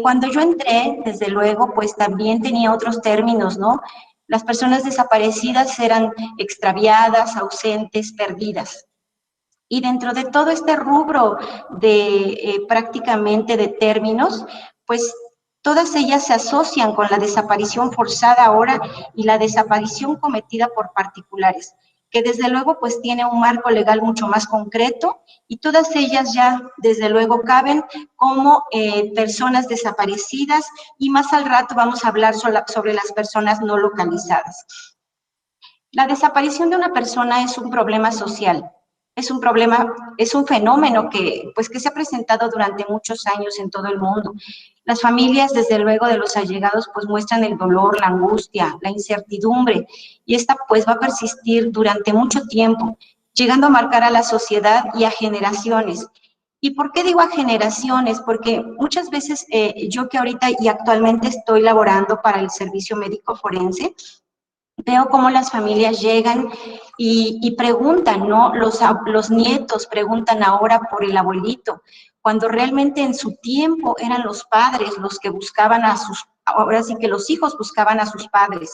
Cuando yo entré, desde luego, pues también tenía otros términos, ¿no? Las personas desaparecidas eran extraviadas, ausentes, perdidas. Y dentro de todo este rubro de prácticamente de términos, pues todas ellas se asocian con la desaparición forzada ahora y la desaparición cometida por particulares, que desde luego pues tiene un marco legal mucho más concreto y todas ellas ya desde luego caben como personas desaparecidas y más al rato vamos a hablar sobre las personas no localizadas. La desaparición de una persona es un problema social, es un problema, es un fenómeno que se ha presentado durante muchos años en todo el mundo. Las familias, desde luego, de los allegados, pues muestran el dolor, la angustia, la incertidumbre, y esta pues va a persistir durante mucho tiempo, llegando a marcar a la sociedad y a generaciones. ¿Y por qué digo a generaciones? Porque muchas veces yo que ahorita y actualmente estoy laborando para el servicio médico forense, veo cómo las familias llegan y preguntan, ¿no? Los nietos preguntan ahora por el abuelito, cuando realmente en su tiempo eran los padres los que buscaban a sus, ahora sí que los hijos buscaban a sus padres.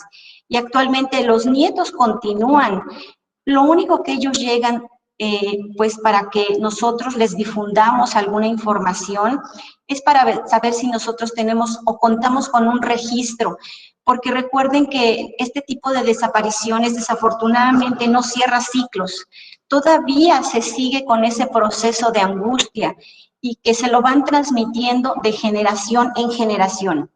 Y actualmente los nietos continúan. Lo único que ellos llegan, pues para que nosotros les difundamos alguna información, es para saber si nosotros tenemos o contamos con un registro, porque recuerden que este tipo de desapariciones desafortunadamente no cierra ciclos, todavía se sigue con ese proceso de angustia y que se lo van transmitiendo de generación en generación.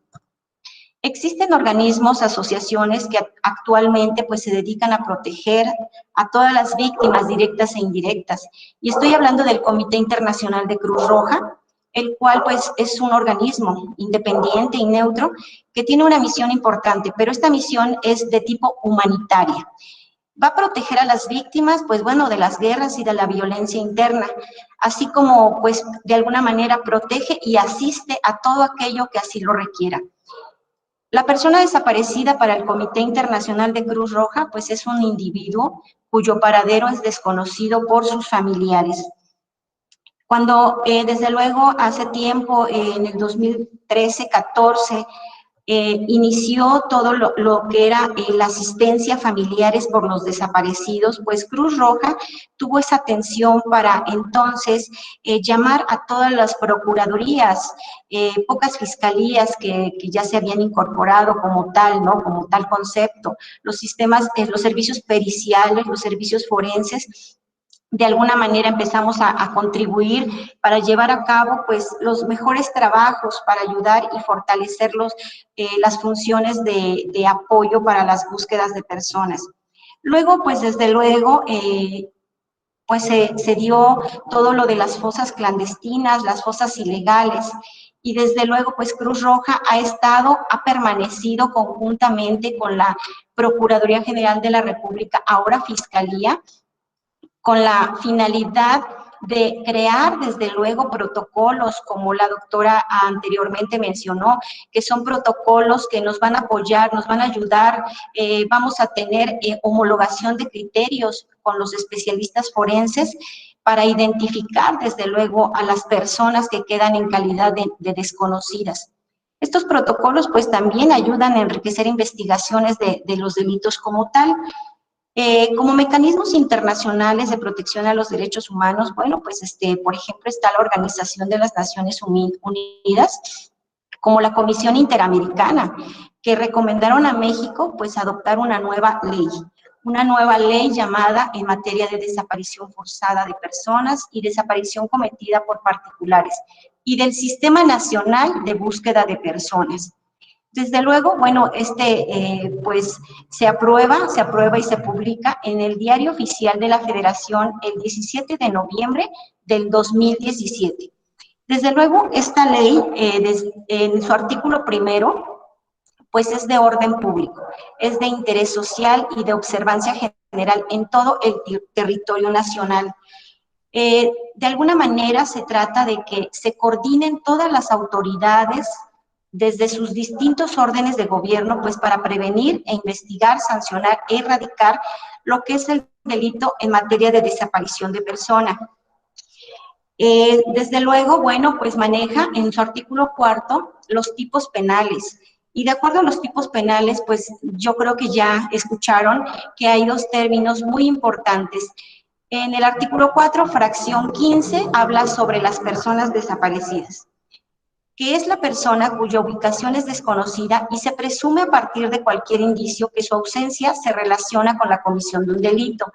Existen organismos, asociaciones que actualmente pues se dedican a proteger a todas las víctimas directas e indirectas. Y estoy hablando del Comité Internacional de Cruz Roja, el cual pues es un organismo independiente y neutro que tiene una misión importante, pero esta misión es de tipo humanitaria. Va a proteger a las víctimas, pues bueno, de las guerras y de la violencia interna, así como pues de alguna manera protege y asiste a todo aquello que así lo requiera. La persona desaparecida para el Comité Internacional de Cruz Roja, pues es un individuo cuyo paradero es desconocido por sus familiares. Cuando, desde luego, hace tiempo, en el 2013-14, inició todo lo que era la asistencia a familiares por los desaparecidos, pues Cruz Roja tuvo esa atención para entonces llamar a todas las procuradurías, pocas fiscalías que ya se habían incorporado como tal, ¿no? Como tal concepto, los sistemas, los servicios periciales, los servicios forenses, de alguna manera empezamos a contribuir para llevar a cabo pues los mejores trabajos para ayudar y fortalecer las funciones de apoyo para las búsquedas de personas. Luego, pues desde luego, pues se dio todo lo de las fosas clandestinas, las fosas ilegales, y desde luego, pues Cruz Roja ha permanecido conjuntamente con la Procuraduría General de la República, ahora Fiscalía, con la finalidad de crear, desde luego, protocolos, como la doctora anteriormente mencionó, que son protocolos que nos van a apoyar, nos van a ayudar, vamos a tener homologación de criterios con los especialistas forenses para identificar, desde luego, a las personas que quedan en calidad de desconocidas. Estos protocolos, pues, también ayudan a enriquecer investigaciones de los delitos como tal. Como mecanismos internacionales de protección a los derechos humanos, bueno, pues por ejemplo, está la Organización de las Naciones Unidas, como la Comisión Interamericana, que recomendaron a México pues adoptar una nueva ley llamada en materia de desaparición forzada de personas y desaparición cometida por particulares, y del Sistema Nacional de Búsqueda de Personas. Desde luego, bueno, pues se aprueba y se publica en el Diario Oficial de la Federación el 17 de noviembre del 2017. Desde luego, esta ley, en su artículo primero, pues es de orden público, es de interés social y de observancia general en todo el territorio nacional. De alguna manera se trata de que se coordinen todas las autoridades desde sus distintos órdenes de gobierno, pues para prevenir e investigar, sancionar e erradicar lo que es el delito en materia de desaparición de persona. Desde luego, bueno, pues maneja en su artículo 4 los tipos penales. Y de acuerdo a los tipos penales, pues yo creo que ya escucharon que hay dos términos muy importantes. En el artículo 4, fracción 15, habla sobre las personas desaparecidas, que es la persona cuya ubicación es desconocida y se presume a partir de cualquier indicio que su ausencia se relaciona con la comisión de un delito.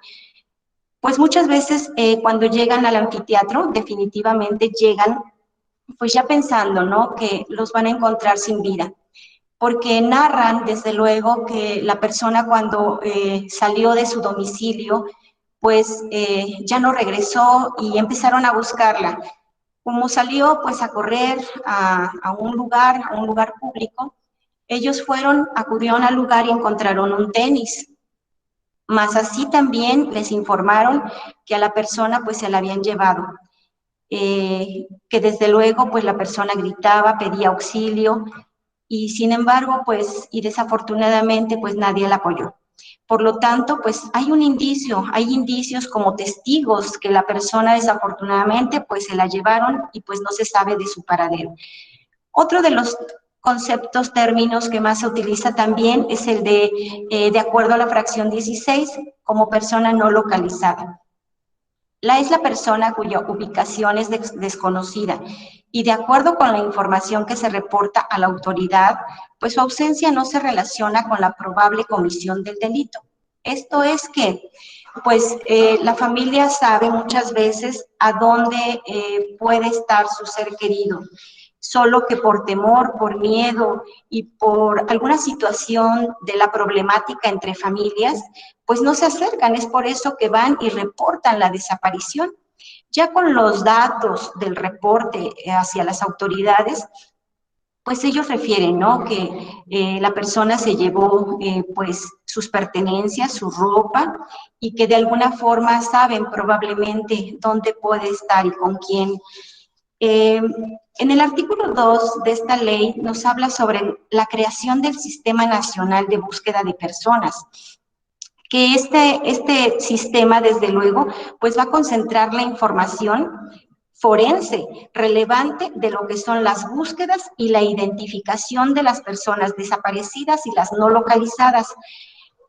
Pues muchas veces cuando llegan al anfiteatro, definitivamente llegan pues ya pensando, ¿no? Que los van a encontrar sin vida, porque narran desde luego que la persona cuando salió de su domicilio, pues ya no regresó y empezaron a buscarla. Como salió pues a correr a un lugar público, ellos acudieron al lugar y encontraron un tenis. Más así también les informaron que a la persona pues se la habían llevado. Que desde luego pues la persona gritaba, pedía auxilio y sin embargo pues y desafortunadamente pues nadie la apoyó. Por lo tanto pues hay indicios como testigos que la persona desafortunadamente pues se la llevaron y pues no se sabe de su paradero. Otro de los conceptos, términos que más se utiliza también es el de acuerdo a la fracción 16, como persona no localizada. Es la persona cuya ubicación es desconocida y de acuerdo con la información que se reporta a la autoridad, pues su ausencia no se relaciona con la probable comisión del delito. Esto es que, pues, la familia sabe muchas veces a dónde puede estar su ser querido, solo que por temor, por miedo y por alguna situación de la problemática entre familias, pues no se acercan. Es por eso que van y reportan la desaparición. Ya con los datos del reporte hacia las autoridades, pues ellos refieren, ¿no? Que la persona se llevó pues sus pertenencias, su ropa, y que de alguna forma saben probablemente dónde puede estar y con quién. En el artículo 2 de esta ley nos habla sobre la creación del Sistema Nacional de Búsqueda de Personas, que este sistema, desde luego, pues va a concentrar la información forense relevante de lo que son las búsquedas y la identificación de las personas desaparecidas y las no localizadas.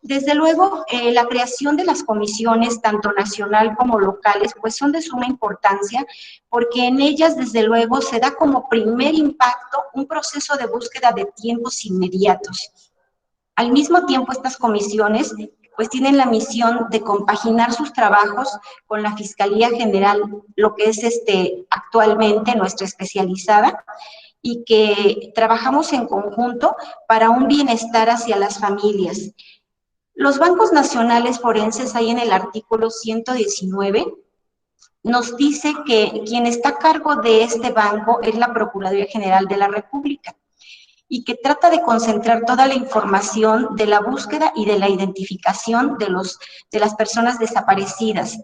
Desde luego, la creación de las comisiones, tanto nacional como locales, pues son de suma importancia, porque en ellas, desde luego, se da como primer impacto un proceso de búsqueda de tiempos inmediatos. Al mismo tiempo, estas comisiones pues tienen la misión de compaginar sus trabajos con la Fiscalía General, lo que es actualmente nuestra especializada, y que trabajamos en conjunto para un bienestar hacia las familias. Los bancos nacionales forenses, ahí en el artículo 119, nos dice que quien está a cargo de este banco es la Procuraduría General de la República y que trata de concentrar toda la información de la búsqueda y de la identificación de las personas desaparecidas.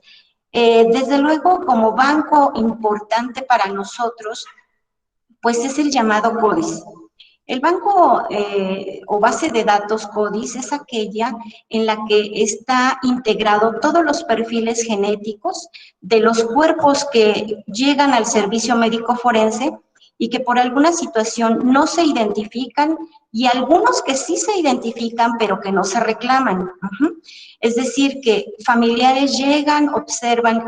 Desde luego, como banco importante para nosotros, pues es el llamado CODIS. El banco o base de datos CODIS es aquella en la que está integrado todos los perfiles genéticos de los cuerpos que llegan al servicio médico forense y que por alguna situación no se identifican y algunos que sí se identifican pero que no se reclaman. Es decir, que familiares llegan, observan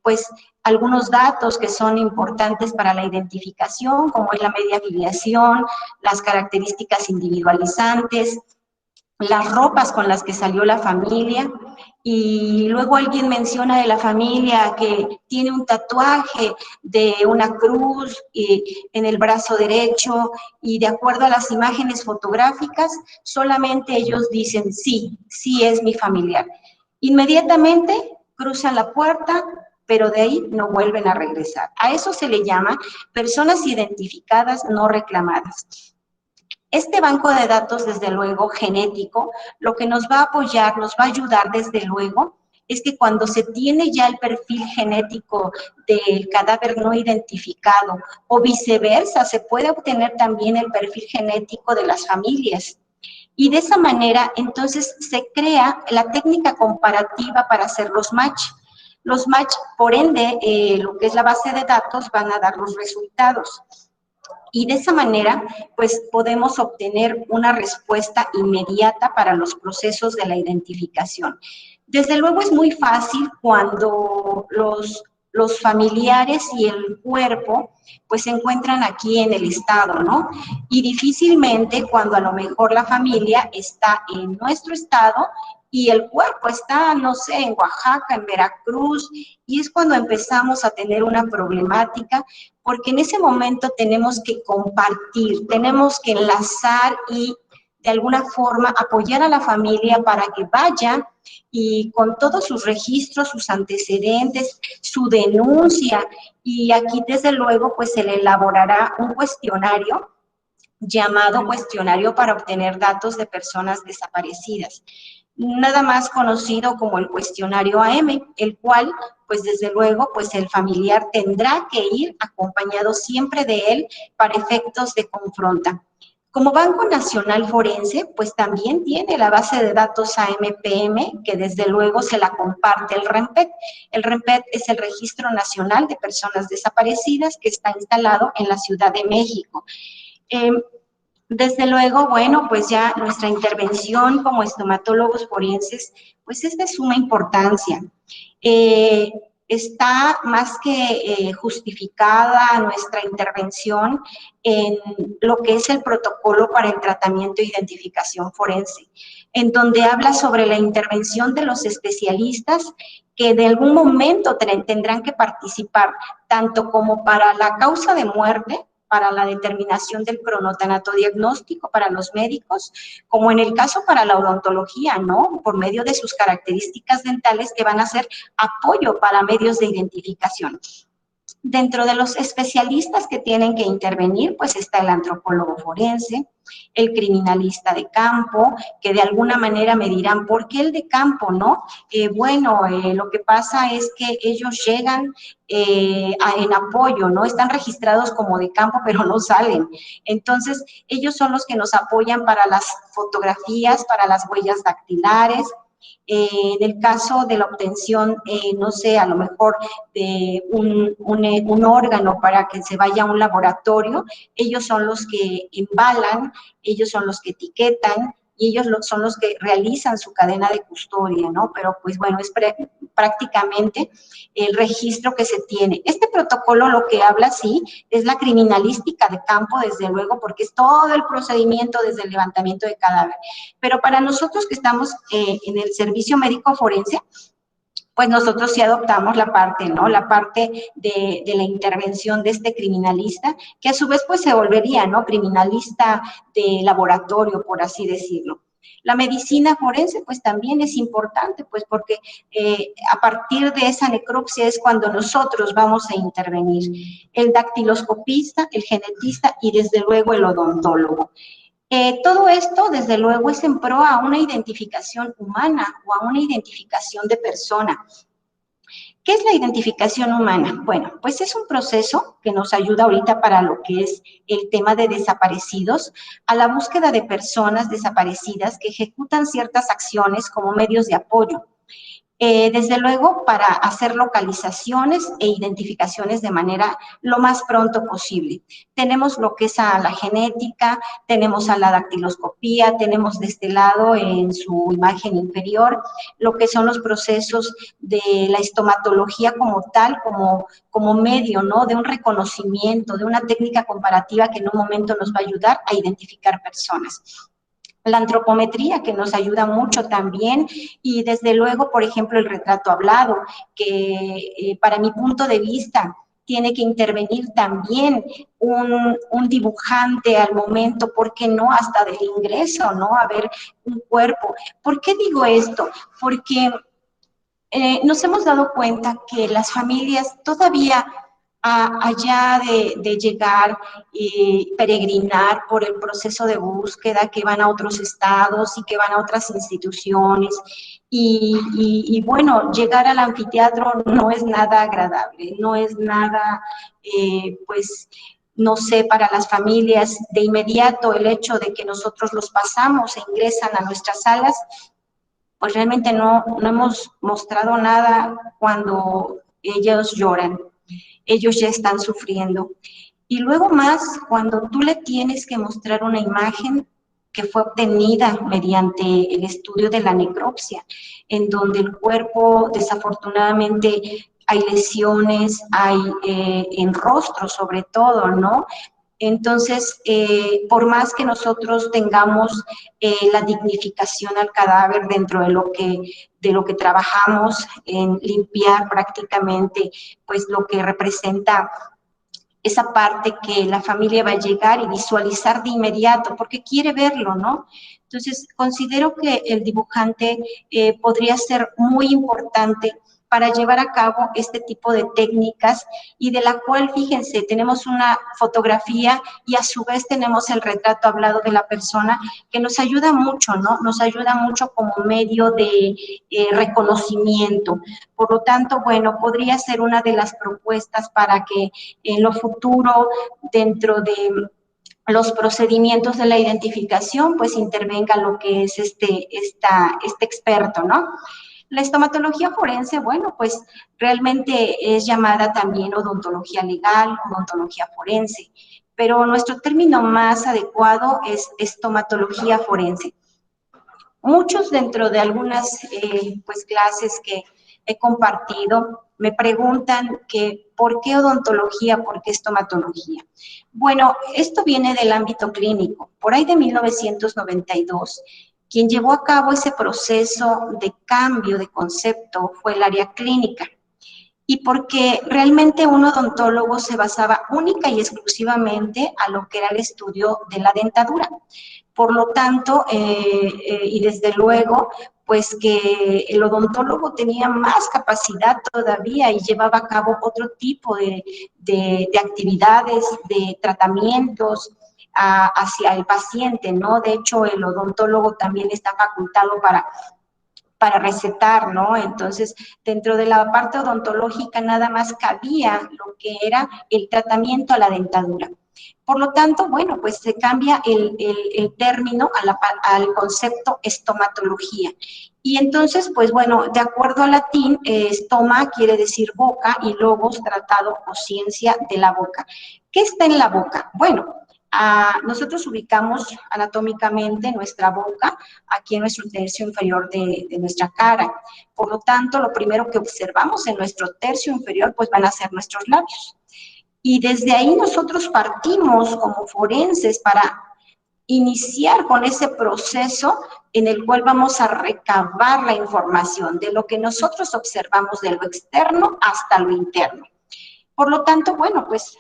pues algunos datos que son importantes para la identificación, como es la media afiliación, las características individualizantes, las ropas con las que salió la familia, y luego alguien menciona de la familia que tiene un tatuaje de una cruz en el brazo derecho, y de acuerdo a las imágenes fotográficas, solamente ellos dicen, sí, sí es mi familiar. Inmediatamente cruzan la puerta, pero de ahí no vuelven a regresar. A eso se le llama personas identificadas no reclamadas. Este banco de datos, desde luego, genético, lo que nos va a apoyar, nos va a ayudar, desde luego, es que cuando se tiene ya el perfil genético del cadáver no identificado o viceversa, se puede obtener también el perfil genético de las familias. Y de esa manera, entonces, se crea la técnica comparativa para hacer los match. Los match, por ende, lo que es la base de datos, van a dar los resultados. Y de esa manera, pues podemos obtener una respuesta inmediata para los procesos de la identificación. Desde luego es muy fácil cuando los familiares y el cuerpo pues se encuentran aquí en el estado, ¿no? Y difícilmente cuando a lo mejor la familia está en nuestro estado y el cuerpo está, no sé, en Oaxaca, en Veracruz, y es cuando empezamos a tener una problemática, porque en ese momento tenemos que compartir, tenemos que enlazar y de alguna forma apoyar a la familia para que vaya y con todos sus registros, sus antecedentes, su denuncia, y aquí desde luego pues se le elaborará un cuestionario llamado cuestionario para obtener datos de personas desaparecidas, nada más conocido como el cuestionario AM, el cual, pues desde luego, pues el familiar tendrá que ir acompañado siempre de él para efectos de confronta. Como Banco Nacional Forense, pues también tiene la base de datos AMPM, que desde luego se la comparte el RENPET. El RENPET es el Registro Nacional de Personas Desaparecidas, que está instalado en la Ciudad de México. Desde luego, bueno, pues ya nuestra intervención como estomatólogos forenses, pues es de suma importancia. Está más que justificada nuestra intervención en lo que es el protocolo para el tratamiento e identificación forense, en donde habla sobre la intervención de los especialistas que de algún momento tendrán que participar, tanto como para la causa de muerte, para la determinación del cronotanatodiagnóstico para los médicos, como en el caso para la odontología, ¿no? Por medio de sus características dentales que van a ser apoyo para medios de identificación. Dentro de los especialistas que tienen que intervenir, pues está el antropólogo forense, el criminalista de campo, que de alguna manera me dirán, ¿por qué el de campo, no? Lo que pasa es que ellos llegan en apoyo, ¿no? Están registrados como de campo, pero no salen. Entonces, ellos son los que nos apoyan para las fotografías, para las huellas dactilares. En el caso de la obtención, no sé, a lo mejor de un órgano para que se vaya a un laboratorio, ellos son los que embalan, ellos son los que etiquetan y ellos son los que realizan su cadena de custodia, ¿no? Pero pues bueno, es prácticamente el registro que se tiene. Este protocolo lo que habla, sí, es la criminalística de campo, desde luego, porque es todo el procedimiento desde el levantamiento de cadáver. Pero para nosotros que estamos en el servicio médico forense, pues nosotros sí adoptamos la parte, ¿no? La parte de la intervención de este criminalista, que a su vez pues se volvería, ¿no? Criminalista de laboratorio, por así decirlo. La medicina forense pues también es importante, pues porque a partir de esa necropsia es cuando nosotros vamos a intervenir. El dactiloscopista, el genetista y desde luego el odontólogo. Todo esto, desde luego, es en pro a una identificación humana o a una identificación de persona. ¿Qué es la identificación humana? Bueno, pues es un proceso que nos ayuda ahorita para lo que es el tema de desaparecidos, a la búsqueda de personas desaparecidas que ejecutan ciertas acciones como medios de apoyo. Desde luego, para hacer localizaciones e identificaciones de manera lo más pronto posible. Tenemos lo que es a la genética, tenemos a la dactiloscopía, tenemos de este lado en su imagen inferior lo que son los procesos de la estomatología como tal, como medio, ¿no? De un reconocimiento, de una técnica comparativa que en un momento nos va a ayudar a identificar personas. La antropometría, que nos ayuda mucho también, y desde luego, por ejemplo, el retrato hablado, que para mi punto de vista tiene que intervenir también un dibujante al momento, ¿por qué no? Hasta del ingreso, ¿no? A ver un cuerpo. ¿Por qué digo esto? Porque nos hemos dado cuenta que las familias todavía allá de llegar y peregrinar por el proceso de búsqueda, que van a otros estados y que van a otras instituciones. Bueno, llegar al anfiteatro no es nada agradable, no es nada, pues, no sé, para las familias de inmediato el hecho de que nosotros los pasamos e ingresan a nuestras salas, pues realmente no hemos mostrado nada cuando ellos lloran, ellos ya están sufriendo. Y luego más, cuando tú le tienes que mostrar una imagen que fue obtenida mediante el estudio de la necropsia, en donde el cuerpo desafortunadamente hay lesiones, hay en rostro sobre todo, ¿no? Entonces, por más que nosotros tengamos la dignificación al cadáver dentro de lo que trabajamos en limpiar prácticamente, pues lo que representa esa parte que la familia va a llegar y visualizar de inmediato, porque quiere verlo, ¿no? Entonces, considero que el dibujante podría ser muy importante para llevar a cabo este tipo de técnicas y de la cual, fíjense, tenemos una fotografía y a su vez tenemos el retrato hablado de la persona que nos ayuda mucho, ¿no? Nos ayuda mucho como medio de reconocimiento. Por lo tanto, bueno, podría ser una de las propuestas para que en lo futuro, dentro de los procedimientos de la identificación, pues intervenga lo que es este experto, ¿no? La estomatología forense, bueno, pues realmente es llamada también odontología legal, odontología forense, pero nuestro término más adecuado es estomatología forense. Muchos dentro de algunas pues clases que he compartido me preguntan que ¿por qué odontología? ¿Por qué estomatología? Bueno, esto viene del ámbito clínico. Por ahí de 1992, quien llevó a cabo ese proceso de cambio de concepto fue el área clínica. Y porque realmente un odontólogo se basaba única y exclusivamente a lo que era el estudio de la dentadura. Por lo tanto, y desde luego, pues que el odontólogo tenía más capacidad todavía y llevaba a cabo otro tipo de actividades, de tratamientos hacia el paciente, ¿no? De hecho, el odontólogo también está facultado para recetar, ¿no? Entonces, dentro de la parte odontológica nada más cabía lo que era el tratamiento a la dentadura. Por lo tanto, bueno, pues se cambia el término al concepto estomatología. Y entonces, pues bueno, de acuerdo al latín, estoma quiere decir boca y logos, tratado o ciencia de la boca. ¿Qué está en la boca? Bueno, nosotros ubicamos anatómicamente nuestra boca aquí en nuestro tercio inferior de nuestra cara. Por lo tanto, lo primero que observamos en nuestro tercio inferior, pues van a ser nuestros labios. Y desde ahí nosotros partimos como forenses para iniciar con ese proceso en el cual vamos a recabar la información de lo que nosotros observamos de lo externo hasta lo interno. Por lo tanto, bueno, pues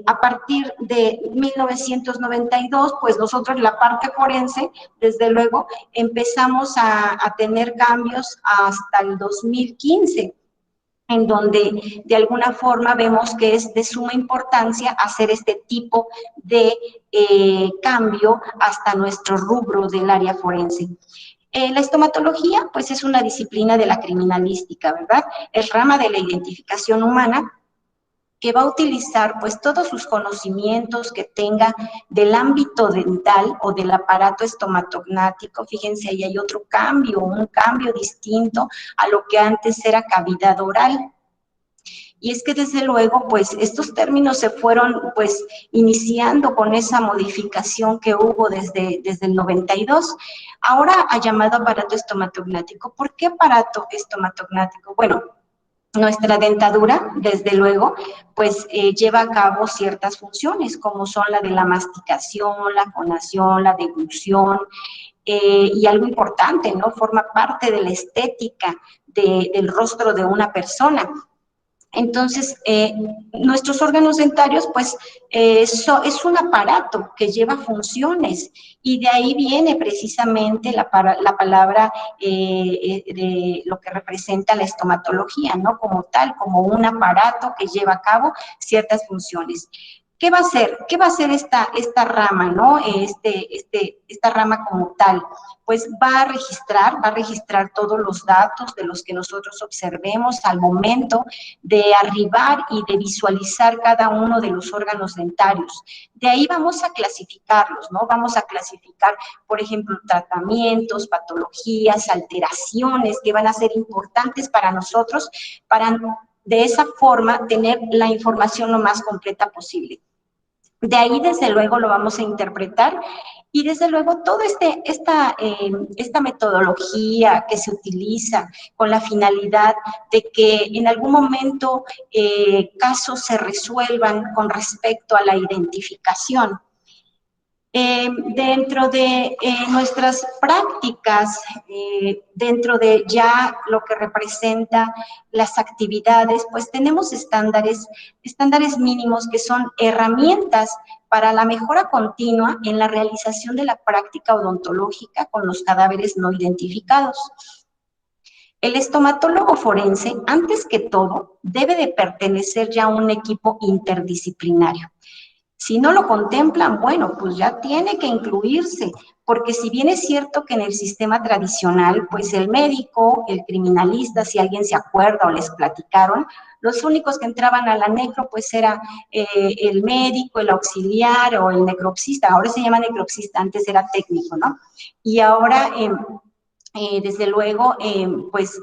a partir de 1992, pues nosotros la parte forense, desde luego, empezamos a tener cambios hasta el 2015, en donde de alguna forma vemos que es de suma importancia hacer este tipo de cambio hasta nuestro rubro del área forense. La estomatología, pues es una disciplina de la criminalística, ¿verdad? Es rama de la identificación humana que va a utilizar pues todos sus conocimientos que tenga del ámbito dental o del aparato estomatognático. Fíjense, ahí hay otro cambio, un cambio distinto a lo que antes era cavidad oral. Y es que desde luego, pues estos términos se fueron pues iniciando con esa modificación que hubo desde el 92. Ahora ha llamado aparato estomatognático. ¿Por qué aparato estomatognático? Bueno, nuestra dentadura, desde luego, pues lleva a cabo ciertas funciones, como son la de la masticación, la fonación, la deglución, y algo importante, ¿no? Forma parte de la estética del rostro de una persona. Entonces, nuestros órganos dentarios, pues, es un aparato que lleva funciones y de ahí viene precisamente la palabra de lo que representa la estomatología, ¿no? Como tal, como un aparato que lleva a cabo ciertas funciones. ¿Qué va a hacer? ¿Qué va a hacer esta rama, ¿no? Esta rama como tal, pues va a registrar todos los datos de los que nosotros observemos al momento de arribar y de visualizar cada uno de los órganos dentarios. De ahí vamos a clasificarlos, ¿no? Vamos a clasificar, por ejemplo, tratamientos, patologías, alteraciones que van a ser importantes para nosotros, para de esa forma tener la información lo más completa posible. De ahí, desde luego, lo vamos a interpretar y, desde luego, toda esta metodología que se utiliza con la finalidad de que en algún momento casos se resuelvan con respecto a la identificación. Dentro de nuestras prácticas, dentro de ya lo que representa las actividades, pues tenemos estándares mínimos que son herramientas para la mejora continua en la realización de la práctica odontológica con los cadáveres no identificados. El estomatólogo forense, antes que todo, debe de pertenecer ya a un equipo interdisciplinario. Si no lo contemplan, bueno, pues ya tiene que incluirse, porque si bien es cierto que en el sistema tradicional, pues el médico, el criminalista, si alguien se acuerda o les platicaron, los únicos que entraban a la necro, pues era el médico, el auxiliar o el necropsista. Ahora se llama necropsista, antes era técnico, ¿no? Y ahora, desde luego, pues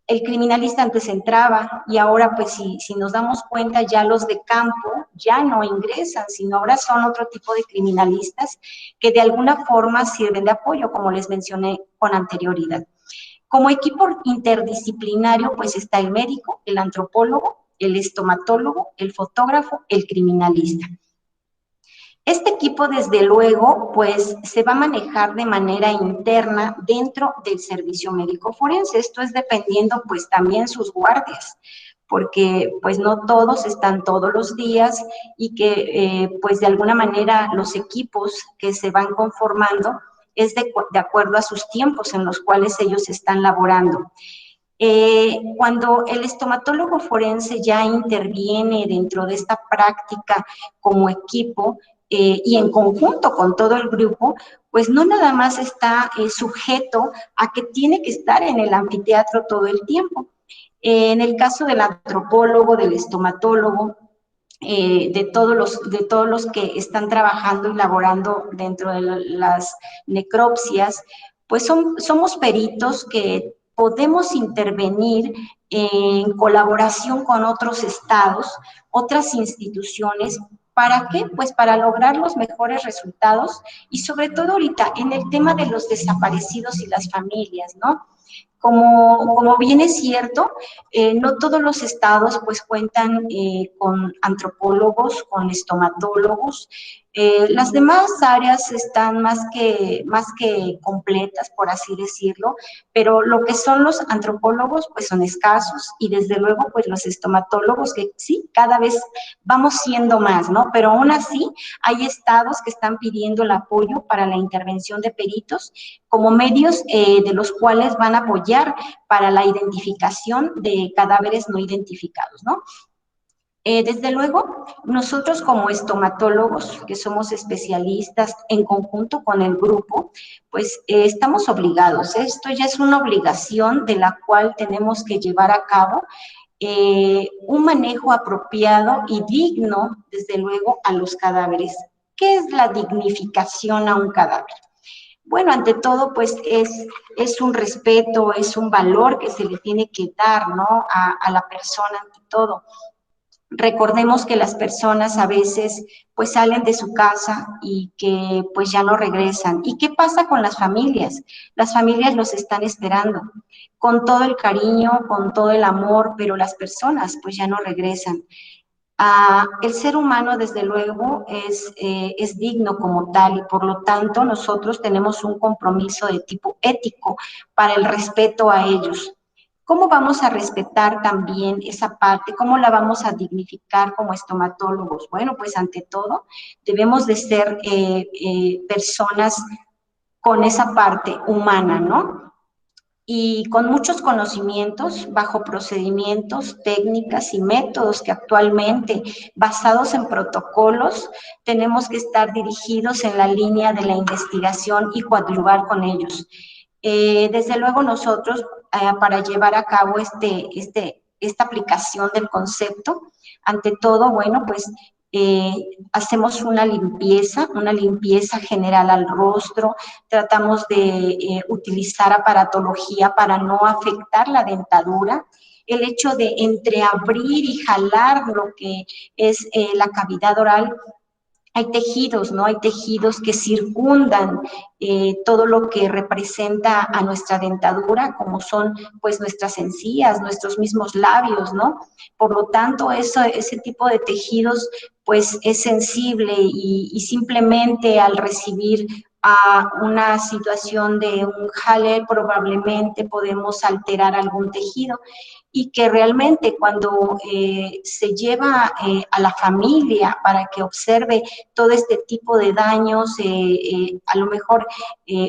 el criminalista antes entraba y ahora pues si nos damos cuenta ya los de campo ya no ingresan, sino ahora son otro tipo de criminalistas que de alguna forma sirven de apoyo, como les mencioné con anterioridad. Como equipo interdisciplinario pues está el médico, el antropólogo, el estomatólogo, el fotógrafo, el criminalista. Este equipo, desde luego, pues se va a manejar de manera interna dentro del servicio médico forense. Esto es dependiendo, pues, también sus guardias, porque, pues, no todos están todos los días y que, pues, de alguna manera los equipos que se van conformando es de acuerdo a sus tiempos en los cuales ellos están laborando. Cuando el estomatólogo forense ya interviene dentro de esta práctica como equipo y en conjunto con todo el grupo, pues no nada más está sujeto a que tiene que estar en el anfiteatro todo el tiempo. En el caso del antropólogo, del estomatólogo, de todos los que están trabajando y laborando dentro de las necropsias, pues somos peritos que podemos intervenir en colaboración con otros estados, otras instituciones. ¿Para qué? Pues para lograr los mejores resultados y sobre todo ahorita en el tema de los desaparecidos y las familias, ¿no? Como bien es cierto, no todos los estados pues cuentan con antropólogos, con estomatólogos. Las demás áreas están más que completas, por así decirlo, pero lo que son los antropólogos pues son escasos y desde luego pues los estomatólogos que sí, cada vez vamos siendo más, ¿no? Pero aún así hay estados que están pidiendo el apoyo para la intervención de peritos como medios de los cuales van a apoyar para la identificación de cadáveres no identificados, ¿no? Desde luego, nosotros como estomatólogos, que somos especialistas en conjunto con el grupo, pues estamos obligados. Esto ya es una obligación de la cual tenemos que llevar a cabo un manejo apropiado y digno, desde luego, a los cadáveres. ¿Qué es la dignificación a un cadáver? Bueno, ante todo, pues es un respeto, es un valor que se le tiene que dar, ¿no? A la persona ante todo. Recordemos que las personas a veces pues salen de su casa y que pues ya no regresan. ¿Y qué pasa con las familias? Las familias los están esperando con todo el cariño, con todo el amor, pero las personas pues ya no regresan. El ser humano, desde luego, es digno como tal y por lo tanto nosotros tenemos un compromiso de tipo ético para el respeto a ellos. ¿Cómo vamos a respetar también esa parte? ¿Cómo la vamos a dignificar como estomatólogos? Bueno, pues ante todo debemos de ser personas con esa parte humana, ¿no? y con muchos conocimientos, bajo procedimientos, técnicas y métodos que actualmente, basados en protocolos, tenemos que estar dirigidos en la línea de la investigación y coadyuvar con ellos. Desde luego nosotros, para llevar a cabo esta aplicación del concepto, ante todo, bueno, pues eh, hacemos una limpieza general al rostro, tratamos de utilizar aparatología para no afectar la dentadura, el hecho de entreabrir y jalar lo que es la cavidad oral. Hay tejidos, ¿no? Hay tejidos que circundan todo lo que representa a nuestra dentadura, como son, pues, nuestras encías, nuestros mismos labios, ¿no? Por lo tanto, ese tipo de tejidos, pues, es sensible y simplemente al recibir a una situación de un jale, probablemente podemos alterar algún tejido y que realmente cuando se lleva a la familia para que observe todo este tipo de daños, a lo mejor,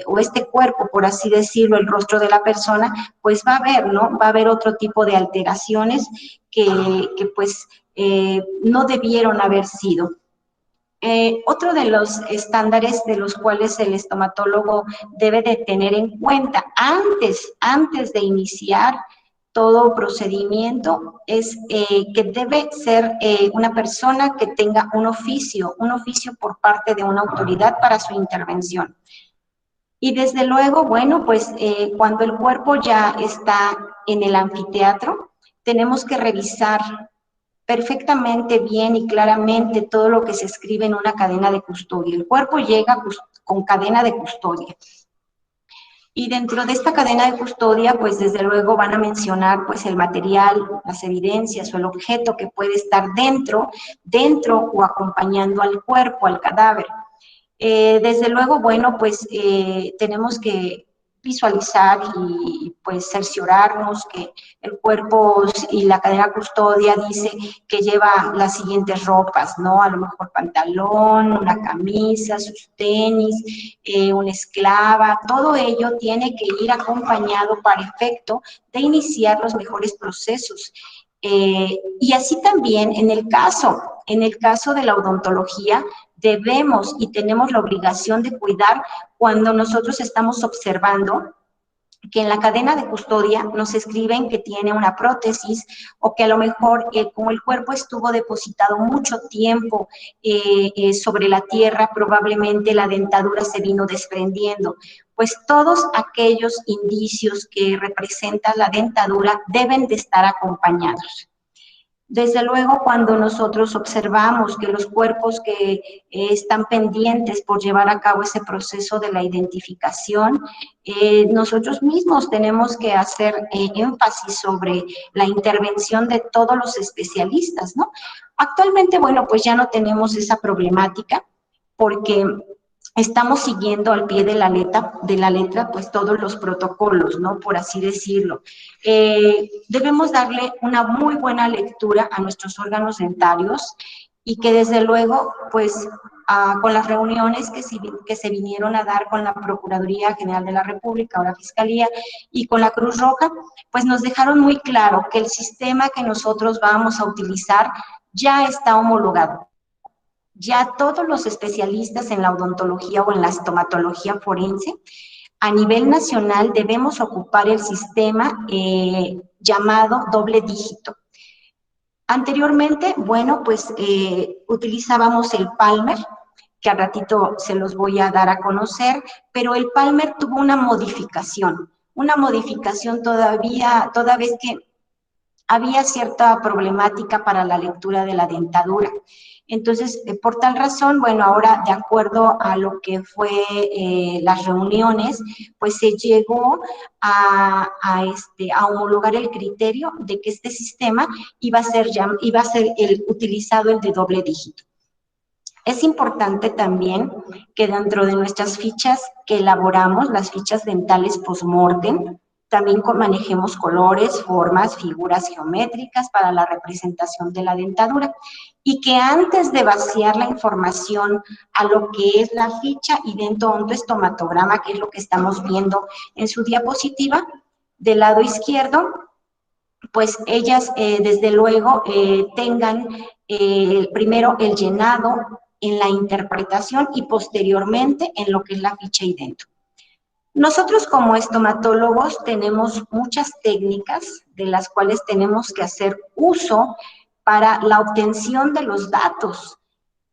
o este cuerpo, por así decirlo, el rostro de la persona, pues va a haber, ¿no? Va a haber otro tipo de alteraciones que pues no debieron haber sido. Otro de los estándares de los cuales el estomatólogo debe de tener en cuenta antes de iniciar todo procedimiento es que debe ser una persona que tenga un oficio por parte de una autoridad para su intervención. Y desde luego, bueno, pues cuando el cuerpo ya está en el anfiteatro, tenemos que revisar perfectamente bien y claramente todo lo que se escribe en una cadena de custodia. El cuerpo llega con cadena de custodia. Y dentro de esta cadena de custodia, pues desde luego van a mencionar pues el material, las evidencias o el objeto que puede estar dentro o acompañando al cuerpo, al cadáver. Desde luego, bueno, pues tenemos que visualizar y pues cerciorarnos que el cuerpo y la cadena custodia dice que lleva las siguientes ropas, ¿no? A lo mejor pantalón, una camisa, sus tenis, una esclava, todo ello tiene que ir acompañado para efecto de iniciar los mejores procesos. Y así también en el caso de la odontología, debemos y tenemos la obligación de cuidar cuando nosotros estamos observando que en la cadena de custodia nos escriben que tiene una prótesis o que a lo mejor como el cuerpo estuvo depositado mucho tiempo sobre la tierra, probablemente la dentadura se vino desprendiendo. Pues todos aquellos indicios que representan la dentadura deben de estar acompañados. Desde luego, cuando nosotros observamos que los cuerpos que están pendientes por llevar a cabo ese proceso de la identificación, nosotros mismos tenemos que hacer énfasis sobre la intervención de todos los especialistas, ¿no? Actualmente, bueno, pues ya no tenemos esa problemática porque estamos siguiendo al pie de la letra, pues todos los protocolos, ¿no? Por así decirlo. Debemos darle una muy buena lectura a nuestros órganos dentarios y que desde luego, pues, con las reuniones que se vinieron a dar con la Procuraduría General de la República, o la Fiscalía, y con la Cruz Roja, pues nos dejaron muy claro que el sistema que nosotros vamos a utilizar ya está homologado. Ya todos los especialistas en la odontología o en la estomatología forense, a nivel nacional debemos ocupar el sistema llamado doble dígito. Anteriormente, bueno, pues utilizábamos el Palmer, que al ratito se los voy a dar a conocer, pero el Palmer tuvo una modificación toda vez que había cierta problemática para la lectura de la dentadura. Entonces, por tal razón, bueno, ahora de acuerdo a lo que fue las reuniones, pues se llegó a homologar el criterio de que este sistema iba a ser utilizado el de doble dígito. Es importante también que dentro de nuestras fichas que elaboramos, las fichas dentales post-mortem, también manejemos colores, formas, figuras geométricas para la representación de la dentadura y que antes de vaciar la información a lo que es la ficha y dentro de un estomatograma, que es lo que estamos viendo en su diapositiva, del lado izquierdo, pues ellas desde luego tengan primero el llenado en la interpretación y posteriormente en lo que es la ficha idento. Nosotros como estomatólogos tenemos muchas técnicas de las cuales tenemos que hacer uso para la obtención de los datos,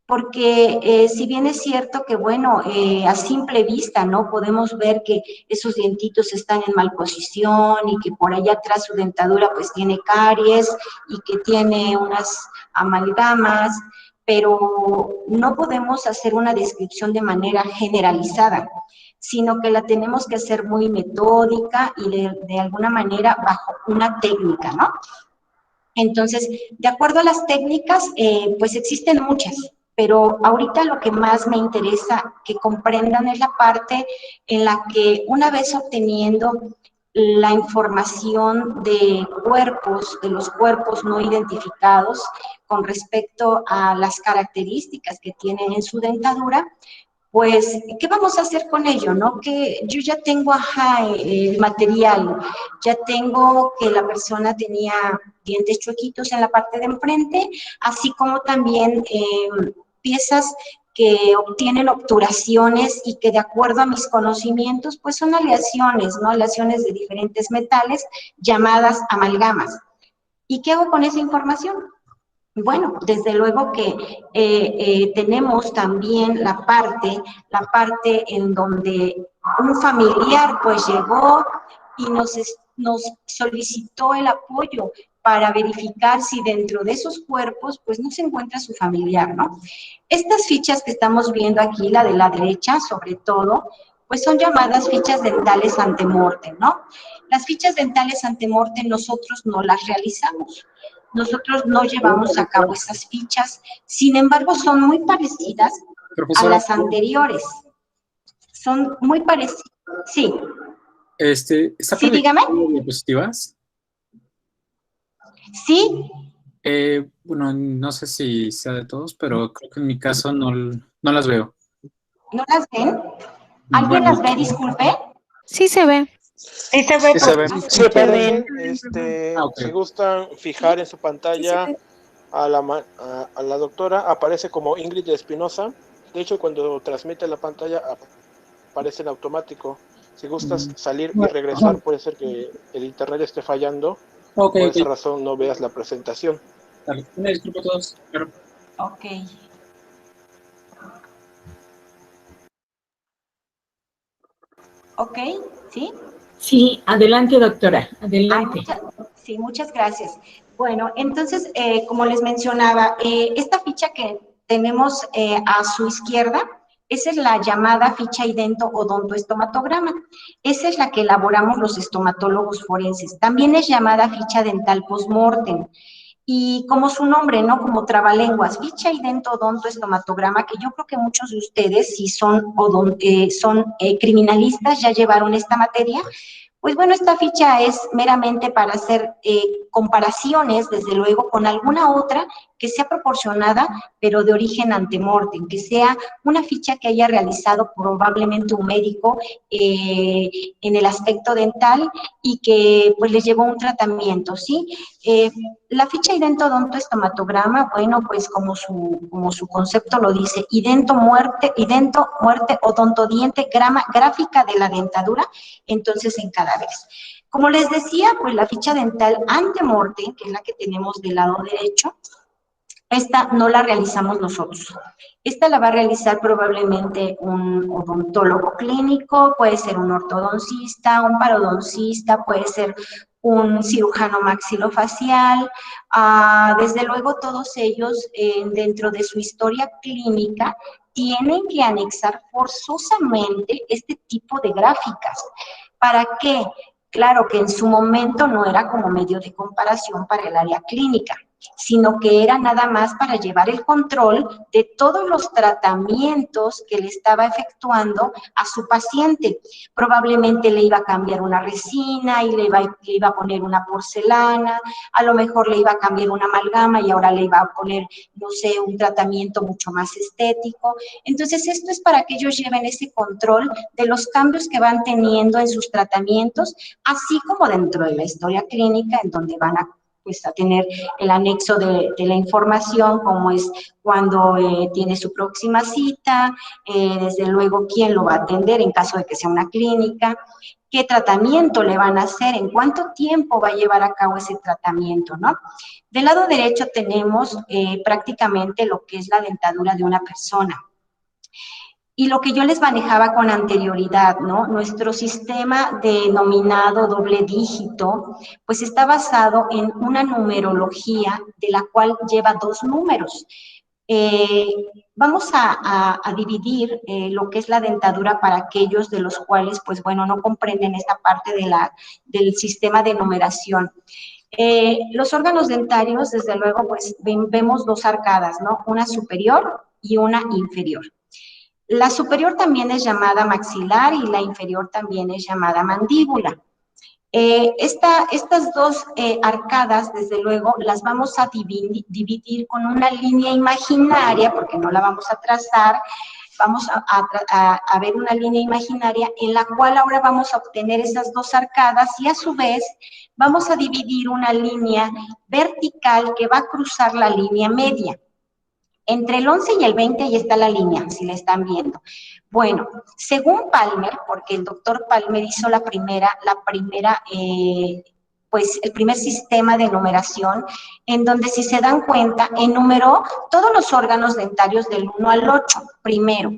porque si bien es cierto que, bueno, a simple vista, ¿no? Podemos ver que esos dientitos están en mal posición y que por allá atrás su dentadura pues tiene caries y que tiene unas amalgamas, pero no podemos hacer una descripción de manera generalizada, sino que la tenemos que hacer muy metódica y de alguna manera bajo una técnica, ¿no? Entonces, de acuerdo a las técnicas, pues existen muchas, pero ahorita lo que más me interesa que comprendan es la parte en la que una vez obteniendo la información de cuerpos, de los cuerpos no identificados con respecto a las características que tienen en su dentadura, pues, ¿qué vamos a hacer con ello, no? Que yo ya tengo, el material, ya tengo que la persona tenía dientes chuequitos en la parte de enfrente, así como también piezas que obtienen obturaciones y que de acuerdo a mis conocimientos, pues son aleaciones, ¿no? Aleaciones de diferentes metales llamadas amalgamas. ¿Y qué hago con esa información? Bueno, desde luego que tenemos también la parte en donde un familiar pues llegó y nos solicitó el apoyo para verificar si dentro de esos cuerpos pues no se encuentra su familiar, ¿no? Estas fichas que estamos viendo aquí, la de la derecha sobre todo, pues son llamadas fichas dentales antemortem, ¿no? Las fichas dentales antemortem nosotros no las realizamos. Nosotros no llevamos a cabo esas fichas, sin embargo son muy parecidas a las anteriores. Son muy parecidas, sí. ¿Está Sí, dígame. diapositivas? Sí. Bueno, no sé si sea de todos, pero creo que en mi caso no las veo. ¿No las ven? ¿Alguien Bueno, las ve, disculpe? Sí se ve. Sí se ve. Sí se ven. Sí se ven. okay. Si gustan fijar en su pantalla a la doctora, aparece como Ingrid Espinosa. De hecho, cuando transmite la pantalla, aparece en automático. Si gustas salir y regresar, puede ser que el internet esté fallando. Por esa razón no veas la presentación. Dale. Una disculpa a todos. Claro. Ok. Ok, ¿sí? Sí, adelante, doctora, adelante. Sí, muchas gracias. Bueno, entonces, como les mencionaba, esta ficha que tenemos a su izquierda, esa es la llamada ficha idento odontoestomatograma. Esa es la que elaboramos los estomatólogos forenses. También es llamada ficha dental postmortem. Y como su nombre, ¿no? Como trabalenguas, ficha idento odontoestomatograma, que yo creo que muchos de ustedes, si son, criminalistas, ya llevaron esta materia. Pues bueno, esta ficha es meramente para hacer comparaciones, desde luego, con alguna otra que sea proporcionada, pero de origen antemortem, que sea una ficha que haya realizado probablemente un médico en el aspecto dental y que pues les llevó un tratamiento, ¿sí? La ficha idento-odontoestomatograma, bueno, pues como su concepto lo dice, idento, muerte, odontodiente, gráfica de la dentadura, entonces en cada vez. Como les decía, pues la ficha dental antemortem, que es la que tenemos del lado derecho, esta no la realizamos nosotros. Esta la va a realizar probablemente un odontólogo clínico, puede ser un ortodoncista, un parodoncista, puede ser un cirujano maxilofacial. Desde luego, todos ellos, dentro de su historia clínica, tienen que anexar forzosamente este tipo de gráficas. ¿Para qué? Claro que en su momento no era como medio de comparación para el área clínica. sino que era nada más para llevar el control de todos los tratamientos que le estaba efectuando a su paciente. Probablemente le iba a cambiar una resina y le iba a poner una porcelana, a lo mejor le iba a cambiar una amalgama y ahora le iba a poner, no sé, un tratamiento mucho más estético. Entonces, esto es para que ellos lleven ese control de los cambios que van teniendo en sus tratamientos, así como dentro de la historia clínica, en donde van a tener el anexo de la información, como es cuando tiene su próxima cita, desde luego quién lo va a atender en caso de que sea una clínica, qué tratamiento le van a hacer, en cuánto tiempo va a llevar a cabo ese tratamiento, ¿no? Del lado derecho tenemos prácticamente lo que es la dentadura de una persona. Y lo que yo les manejaba con anterioridad, ¿no? Nuestro sistema denominado doble dígito, pues está basado en una numerología de la cual lleva 2 números. Vamos a dividir lo que es la dentadura para aquellos de los cuales, pues bueno, no comprenden esta parte del sistema de numeración. Los órganos dentarios, desde luego, pues vemos 2 arcadas, ¿no? Una superior y una inferior. La superior también es llamada maxilar y la inferior también es llamada mandíbula. Estas 2 arcadas, desde luego, las vamos a dividir con una línea imaginaria, porque no la vamos a trazar, vamos a ver una línea imaginaria en la cual ahora vamos a obtener esas 2 arcadas y a su vez vamos a dividir una línea vertical que va a cruzar la línea media. Entre el 11 y el 20 ahí está la línea, si la están viendo. Bueno, según Palmer, porque el doctor Palmer hizo pues el primer sistema de numeración, en donde si se dan cuenta, enumeró todos los órganos dentarios del 1 al 8. Primero,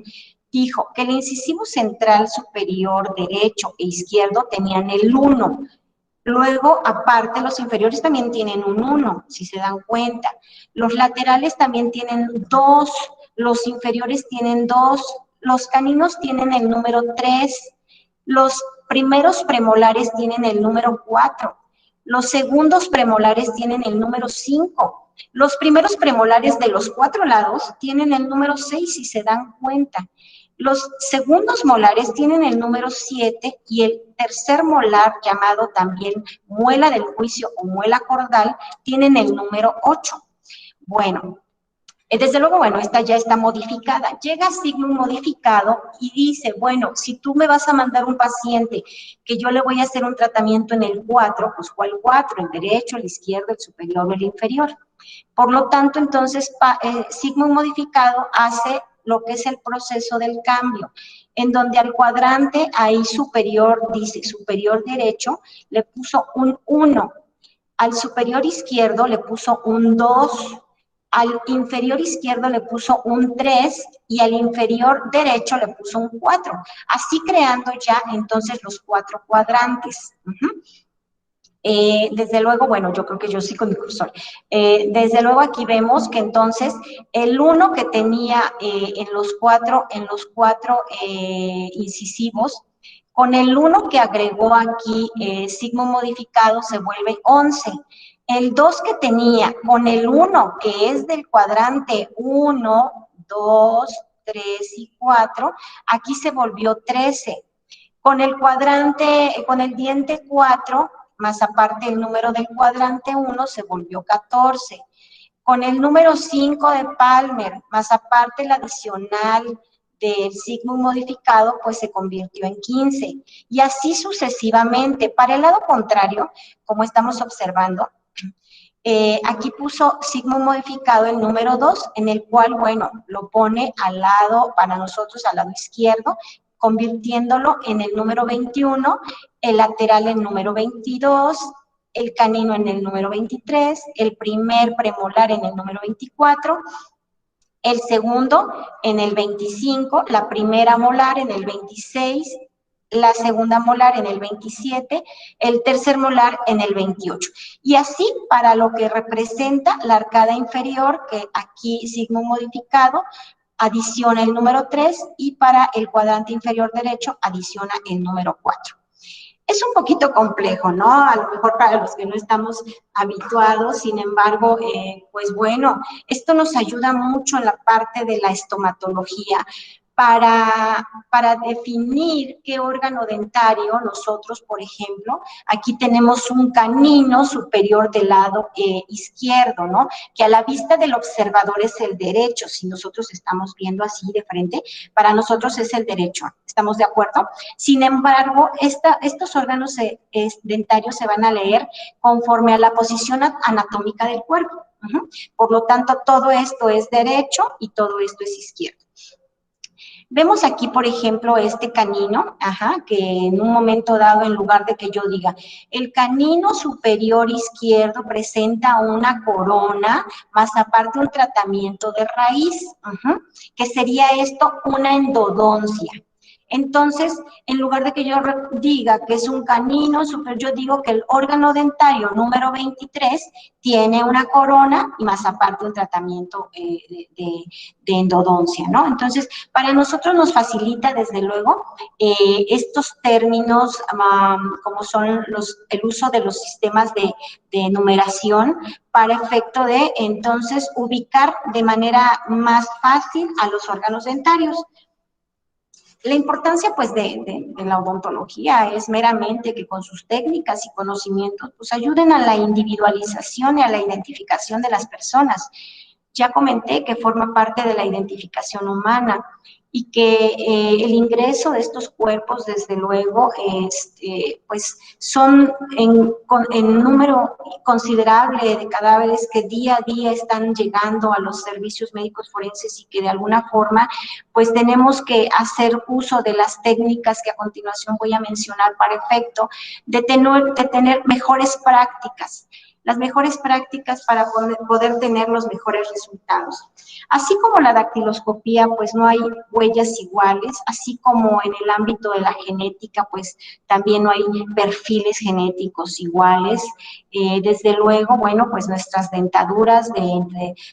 dijo que el incisivo central superior derecho e izquierdo tenían el 1. Luego, aparte, los inferiores también tienen un 1, si se dan cuenta. Los laterales también tienen 2, los inferiores tienen 2, los caninos tienen el número 3, los primeros premolares tienen el número 4, los segundos premolares tienen el número 5, los primeros premolares de los 4 lados tienen el número 6, si se dan cuenta. Los segundos molares tienen el número 7 y el tercer molar, llamado también muela del juicio o muela cordal, tienen el número 8. Bueno, desde luego, bueno, esta ya está modificada. Llega Sigmund modificado y dice, bueno, si tú me vas a mandar un paciente que yo le voy a hacer un tratamiento en el 4, pues ¿cuál 4? El derecho, el izquierdo, el superior o el inferior. Por lo tanto, entonces, Sigmund modificado hace lo que es el proceso del cambio, en donde al cuadrante ahí superior, dice superior derecho, le puso un 1, al superior izquierdo le puso un 2, al inferior izquierdo le puso un 3 y al inferior derecho le puso un 4, así creando ya entonces los 4 cuadrantes. Desde luego, bueno, yo creo que yo sí con mi cursor. Desde luego aquí vemos que entonces el 1 que tenía en los cuatro incisivos, con el 1 que agregó aquí Sigmund modificado se vuelve 11. El 2 que tenía con el 1 que es del cuadrante 1, 2, 3 y 4, aquí se volvió 13. Con el diente 4, más aparte el número del cuadrante 1, se volvió 14. Con el número 5 de Palmer, más aparte el adicional del Sigmund modificado, pues se convirtió en 15. Y así sucesivamente. Para el lado contrario, como estamos observando, aquí puso Sigmund modificado el número 2, en el cual, bueno, lo pone al lado, para nosotros, al lado izquierdo, convirtiéndolo en el número 21, el lateral en número 22, el canino en el número 23, el primer premolar en el número 24, el segundo en el 25, la primera molar en el 26, la segunda molar en el 27, el tercer molar en el 28. Y así para lo que representa la arcada inferior, que aquí Sigmund modificado, adiciona el número 3 y para el cuadrante inferior derecho adiciona el número 4. Es un poquito complejo, ¿no? A lo mejor para los que no estamos habituados, sin embargo, pues bueno, esto nos ayuda mucho en la parte de la estomatología para definir qué órgano dentario nosotros, por ejemplo, aquí tenemos un canino superior del lado izquierdo, ¿no? Que a la vista del observador es el derecho, si nosotros estamos viendo así de frente, para nosotros es el derecho, ¿estamos de acuerdo? Sin embargo, estos órganos dentarios se van a leer conforme a la posición anatómica del cuerpo. Por lo tanto, todo esto es derecho y todo esto es izquierdo. Vemos aquí, por ejemplo, este canino, que en un momento dado, en lugar de que yo diga, el canino superior izquierdo presenta una corona, más aparte un tratamiento de raíz, que sería esto una endodoncia. Entonces, en lugar de que yo diga que es un canino superior, yo digo que el órgano dentario número 23 tiene una corona y más aparte un tratamiento de endodoncia, ¿no? Entonces, para nosotros nos facilita, desde luego, estos términos, como son el uso de los sistemas de numeración, para efecto de, entonces, ubicar de manera más fácil a los órganos dentarios. La importancia, pues, de la odontología es meramente que con sus técnicas y conocimientos, pues, ayuden a la individualización y a la identificación de las personas. Ya comenté que forma parte de la identificación humana y que el ingreso de estos cuerpos, desde luego, pues son en número considerable de cadáveres que día a día están llegando a los servicios médicos forenses y que de alguna forma, pues tenemos que hacer uso de las técnicas que a continuación voy a mencionar para efecto de tener mejores prácticas. Las mejores prácticas para poder tener los mejores resultados. Así como la dactiloscopía, pues no hay huellas iguales, así como en el ámbito de la genética, pues también no hay perfiles genéticos iguales. Desde luego, bueno, pues nuestras dentaduras,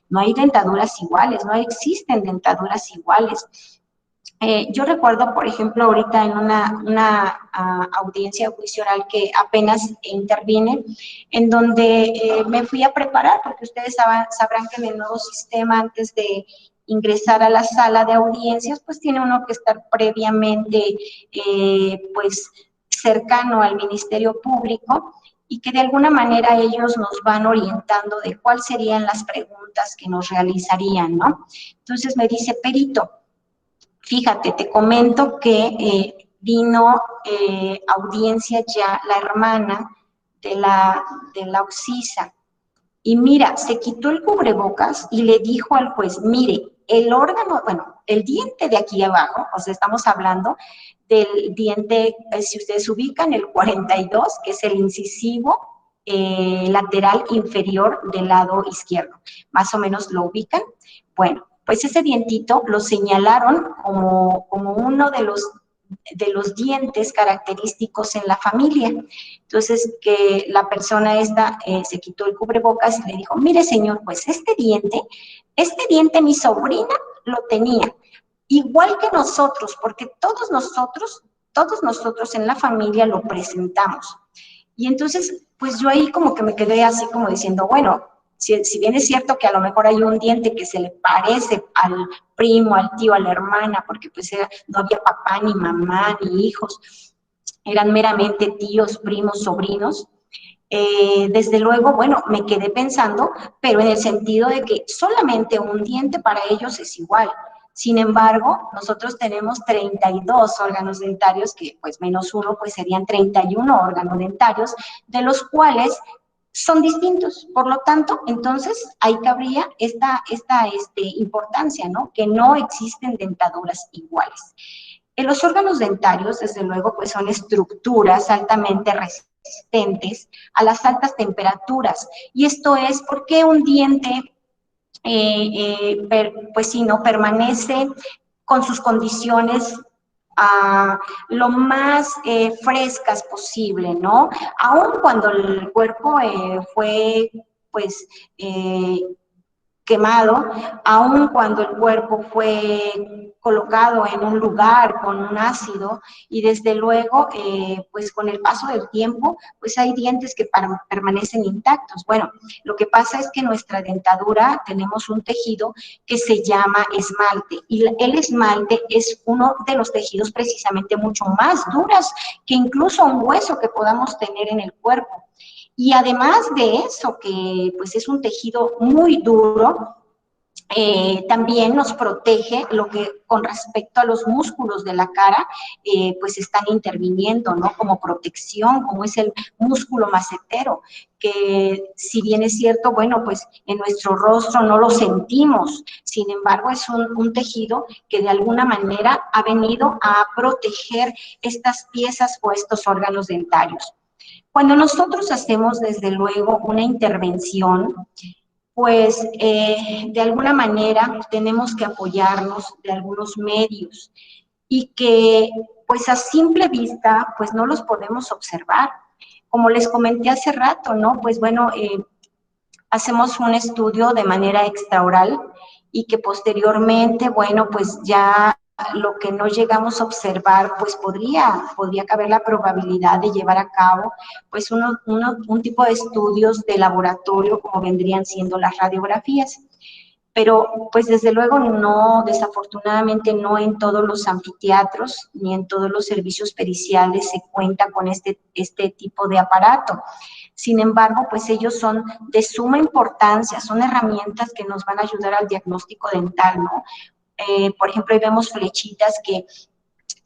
no hay dentaduras iguales, no existen dentaduras iguales. Yo recuerdo, por ejemplo, ahorita en una audiencia de juicio oral que apenas intervine, en donde me fui a preparar, porque ustedes sabrán que en el nuevo sistema, antes de ingresar a la sala de audiencias, pues tiene uno que estar previamente, pues, cercano al Ministerio Público, y que de alguna manera ellos nos van orientando de cuáles serían las preguntas que nos realizarían, ¿no? Entonces me dice, perito, fíjate, te comento que vino audiencia ya la hermana de la occisa. Y mira, se quitó el cubrebocas y le dijo al juez, mire, el órgano, bueno, el diente de aquí abajo, o sea, estamos hablando del diente, si ustedes ubican, el 42, que es el incisivo lateral inferior del lado izquierdo. Más o menos lo ubican. Bueno, pues ese dientito lo señalaron como uno de los dientes característicos en la familia. Entonces, que la persona esta se quitó el cubrebocas y le dijo, mire señor, pues este diente mi sobrina lo tenía, igual que nosotros, porque todos nosotros en la familia lo presentamos. Y entonces, pues yo ahí como que me quedé así como diciendo, bueno, si bien es cierto que a lo mejor hay un diente que se le parece al primo, al tío, a la hermana, porque pues no había papá, ni mamá, ni hijos, eran meramente tíos, primos, sobrinos, desde luego, bueno, me quedé pensando, pero en el sentido de que solamente un diente para ellos es igual. Sin embargo, nosotros tenemos 32 órganos dentarios, que pues menos uno, pues serían 31 órganos dentarios, de los cuales son distintos. Por lo tanto, entonces, ahí cabría esta importancia, ¿no? Que no existen dentaduras iguales. Los órganos dentarios, desde luego, pues son estructuras altamente resistentes a las altas temperaturas. Y esto es porque un diente, pues sí, ¿no? Permanece con sus condiciones lo más frescas posible, ¿no? Aun cuando el cuerpo fue, pues, quemado, aun cuando el cuerpo fue colocado en un lugar con un ácido, y desde luego, pues con el paso del tiempo, pues hay dientes que permanecen intactos. Bueno, lo que pasa es que en nuestra dentadura tenemos un tejido que se llama esmalte, y el esmalte es uno de los tejidos precisamente mucho más duros que incluso un hueso que podamos tener en el cuerpo. Y además de eso, que pues es un tejido muy duro, también nos protege lo que con respecto a los músculos de la cara, pues están interviniendo, ¿no? Como protección, como es el músculo macetero, que si bien es cierto, bueno, pues en nuestro rostro no lo sentimos, sin embargo es un tejido que de alguna manera ha venido a proteger estas piezas o estos órganos dentarios. Cuando nosotros hacemos, desde luego, una intervención, pues de alguna manera tenemos que apoyarnos de algunos medios y que pues a simple vista pues no los podemos observar. Como les comenté hace rato, ¿no? Pues bueno, hacemos un estudio de manera extraoral y que posteriormente, bueno, pues ya lo que no llegamos a observar, pues podría caber la probabilidad de llevar a cabo pues un tipo de estudios de laboratorio como vendrían siendo las radiografías. Pero pues desde luego no, desafortunadamente no en todos los anfiteatros ni en todos los servicios periciales se cuenta con este tipo de aparato. Sin embargo, pues ellos son de suma importancia, son herramientas que nos van a ayudar al diagnóstico dental, ¿no? Por ejemplo, ahí vemos flechitas que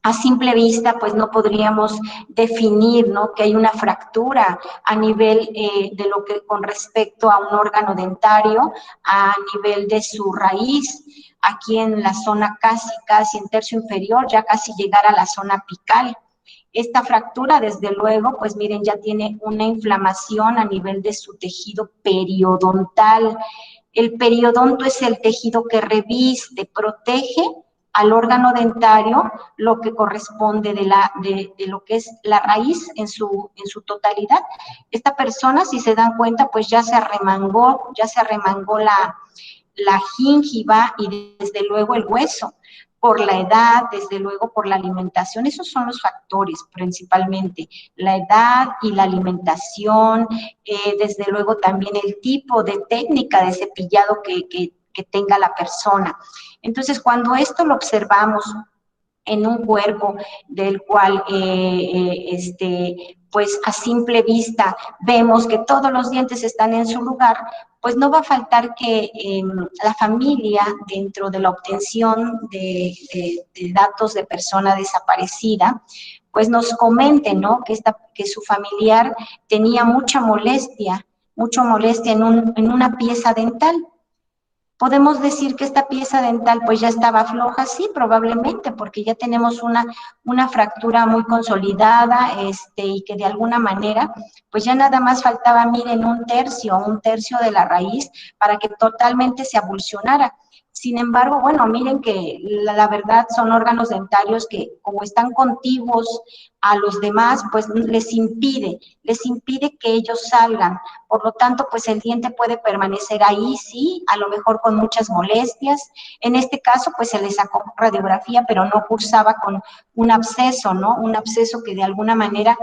a simple vista, pues no podríamos definir, ¿no? Que hay una fractura a nivel de lo que con respecto a un órgano dentario, a nivel de su raíz, aquí en la zona casi en tercio inferior, ya casi llegar a la zona apical. Esta fractura, desde luego, pues miren, ya tiene una inflamación a nivel de su tejido periodontal. El periodonto es el tejido que reviste, protege al órgano dentario lo que corresponde de lo que es la raíz en su totalidad. Esta persona, si se dan cuenta, pues ya se arremangó la gíngiva y desde luego el hueso. Por la edad, desde luego por la alimentación, esos son los factores principalmente, la edad y la alimentación, desde luego también el tipo de técnica de cepillado que tenga la persona. Entonces, cuando esto lo observamos en un cuerpo del cual, pues a simple vista vemos que todos los dientes están en su lugar, pues no va a faltar que la familia, dentro de la obtención de datos de persona desaparecida, pues nos comente, ¿no? Que su familiar tenía mucha molestia en una pieza dental. Podemos decir que esta pieza dental pues ya estaba floja, sí, probablemente, porque ya tenemos una fractura muy consolidada, y que de alguna manera pues ya nada más faltaba, miren, un tercio de la raíz para que totalmente se abulsionara. Sin embargo, bueno, miren que la verdad son órganos dentarios que como están contiguos a los demás, pues les impide que ellos salgan. Por lo tanto, pues el diente puede permanecer ahí, sí, a lo mejor con muchas molestias. En este caso, pues se le sacó radiografía, pero no cursaba con un absceso, ¿no? Un absceso que de alguna manera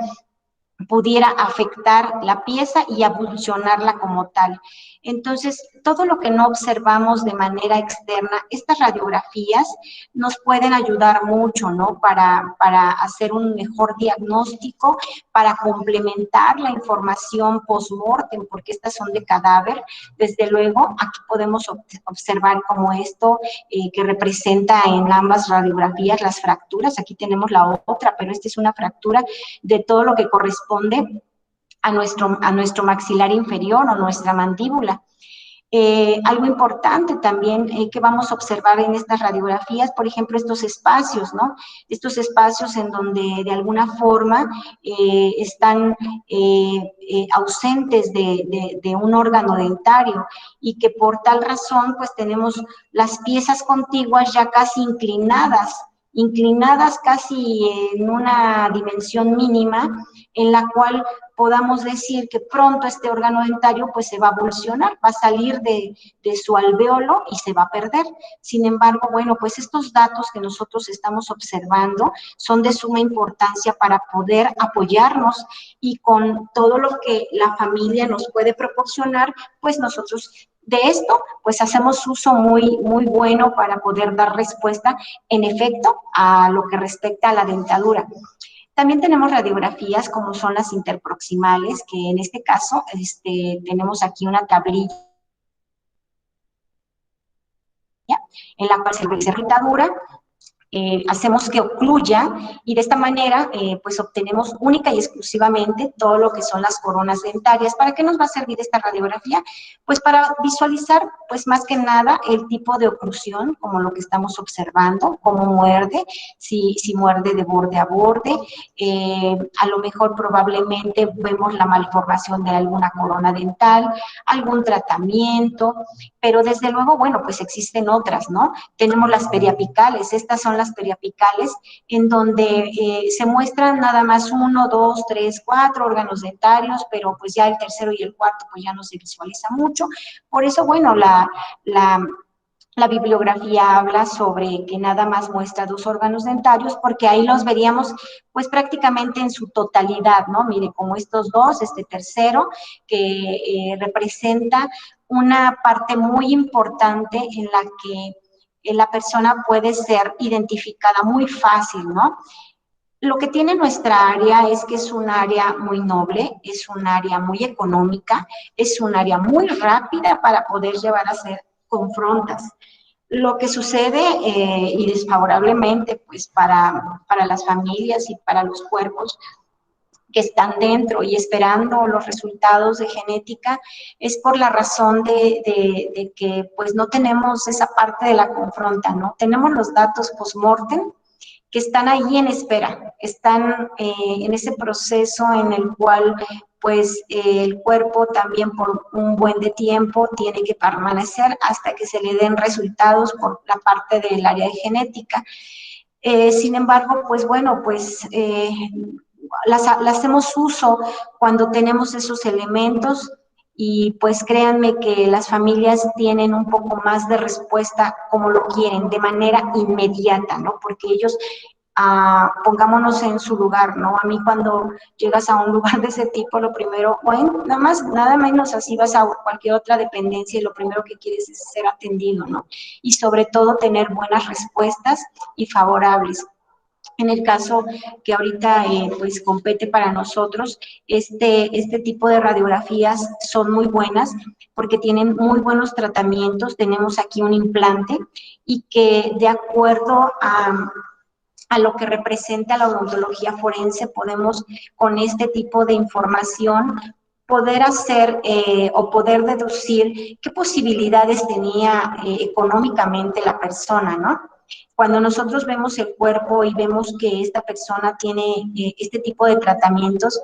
pudiera afectar la pieza y abulsionarla como tal. Entonces, todo lo que no observamos de manera externa, estas radiografías nos pueden ayudar mucho, ¿no? Para hacer un mejor diagnóstico, para complementar la información post-mortem, porque estas son de cadáver. Desde luego, aquí podemos observar como esto que representa en ambas radiografías las fracturas. Aquí tenemos la otra, pero esta es una fractura de todo lo que corresponde a nuestro maxilar inferior o nuestra mandíbula. Algo importante también que vamos a observar en estas radiografías, por ejemplo, estos espacios, ¿no? Estos espacios en donde de alguna forma están ausentes de un órgano dentario y que por tal razón pues tenemos las piezas contiguas ya casi inclinadas inclinadas casi en una dimensión mínima, en la cual podamos decir que pronto este órgano dentario pues se va a evolucionar, va a salir de su alvéolo y se va a perder. Sin embargo, bueno, pues estos datos que nosotros estamos observando son de suma importancia para poder apoyarnos, y con todo lo que la familia nos puede proporcionar, pues nosotros de esto pues hacemos uso muy bueno para poder dar respuesta en efecto a lo que respecta a la dentadura. También tenemos radiografías como son las interproximales, que en este caso tenemos aquí una tablilla en la cual se ve la dentadura, hacemos que ocluya, y de esta manera pues obtenemos única y exclusivamente todo lo que son las coronas dentarias. ¿Para qué nos va a servir esta radiografía? Pues para visualizar pues más que nada el tipo de oclusión, como lo que estamos observando, cómo muerde, si muerde de borde a borde, a lo mejor probablemente vemos la malformación de alguna corona dental, algún tratamiento, pero desde luego, bueno, pues existen otras, ¿no? Tenemos las periapicales. Estas son las periapicales, en donde se muestran nada más 1, 2, 3, 4 órganos dentarios, pero pues ya el tercero y el cuarto pues ya no se visualiza mucho. Por eso, bueno, la bibliografía habla sobre que nada más muestra 2 órganos dentarios, porque ahí los veríamos pues prácticamente en su totalidad, ¿no? Mire, como estos 2, este tercero, que representa una parte muy importante en la que la persona puede ser identificada muy fácil, ¿no? Lo que tiene nuestra área es que es un área muy noble, es un área muy económica, es un área muy rápida para poder llevar a hacer confrontas. Lo que sucede, y desfavorablemente, pues para las familias y para los cuerpos que están dentro y esperando los resultados de genética, es por la razón de que pues no tenemos esa parte de la confronta, ¿no? Tenemos los datos post-mortem que están ahí en espera, están en ese proceso en el cual pues el cuerpo también por un buen de tiempo tiene que permanecer hasta que se le den resultados por la parte del área de genética. Sin embargo, pues bueno, pues las hacemos uso cuando tenemos esos elementos, y pues créanme que las familias tienen un poco más de respuesta como lo quieren, de manera inmediata, ¿no? Porque ellos, pongámonos en su lugar, ¿no? A mí cuando llegas a un lugar de ese tipo, lo primero, bueno, nada menos así vas a cualquier otra dependencia y lo primero que quieres es ser atendido, ¿no? Y sobre todo tener buenas respuestas y favorables. En el caso que ahorita pues compete para nosotros, este tipo de radiografías son muy buenas porque tienen muy buenos tratamientos. Tenemos aquí un implante, y que de acuerdo a lo que representa la odontología forense, podemos con este tipo de información poder hacer o poder deducir qué posibilidades tenía económicamente la persona, ¿no? Cuando nosotros vemos el cuerpo y vemos que esta persona tiene este tipo de tratamientos,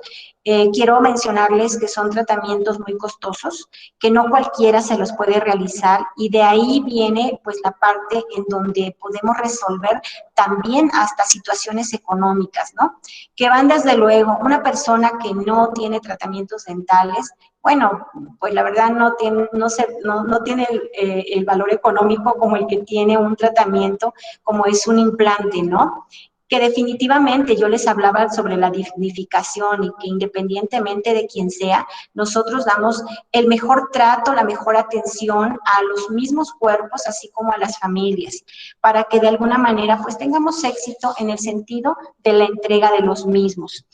quiero mencionarles que son tratamientos muy costosos, que no cualquiera se los puede realizar, y de ahí viene pues la parte en donde podemos resolver también hasta situaciones económicas, ¿no? Que van desde luego, una persona que no tiene tratamientos dentales, bueno, pues la verdad no tiene el valor económico como el que tiene un tratamiento como es un implante, ¿no? Que definitivamente yo les hablaba sobre la dignificación, y que independientemente de quién sea, nosotros damos el mejor trato, la mejor atención a los mismos cuerpos, así como a las familias, para que de alguna manera pues tengamos éxito en el sentido de la entrega de los mismos.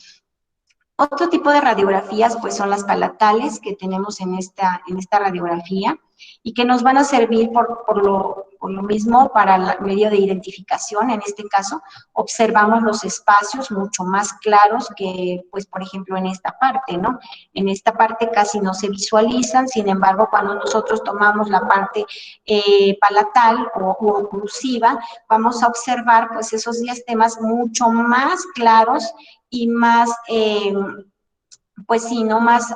Otro tipo de radiografías pues son las palatales que tenemos en esta radiografía, y que nos van a servir por lo mismo para el medio de identificación. En este caso observamos los espacios mucho más claros que pues por ejemplo en esta parte, ¿no? En esta parte casi no se visualizan, sin embargo cuando nosotros tomamos la parte palatal o oclusiva, vamos a observar pues esos diastemas mucho más claros y más pues sí, ¿no? Más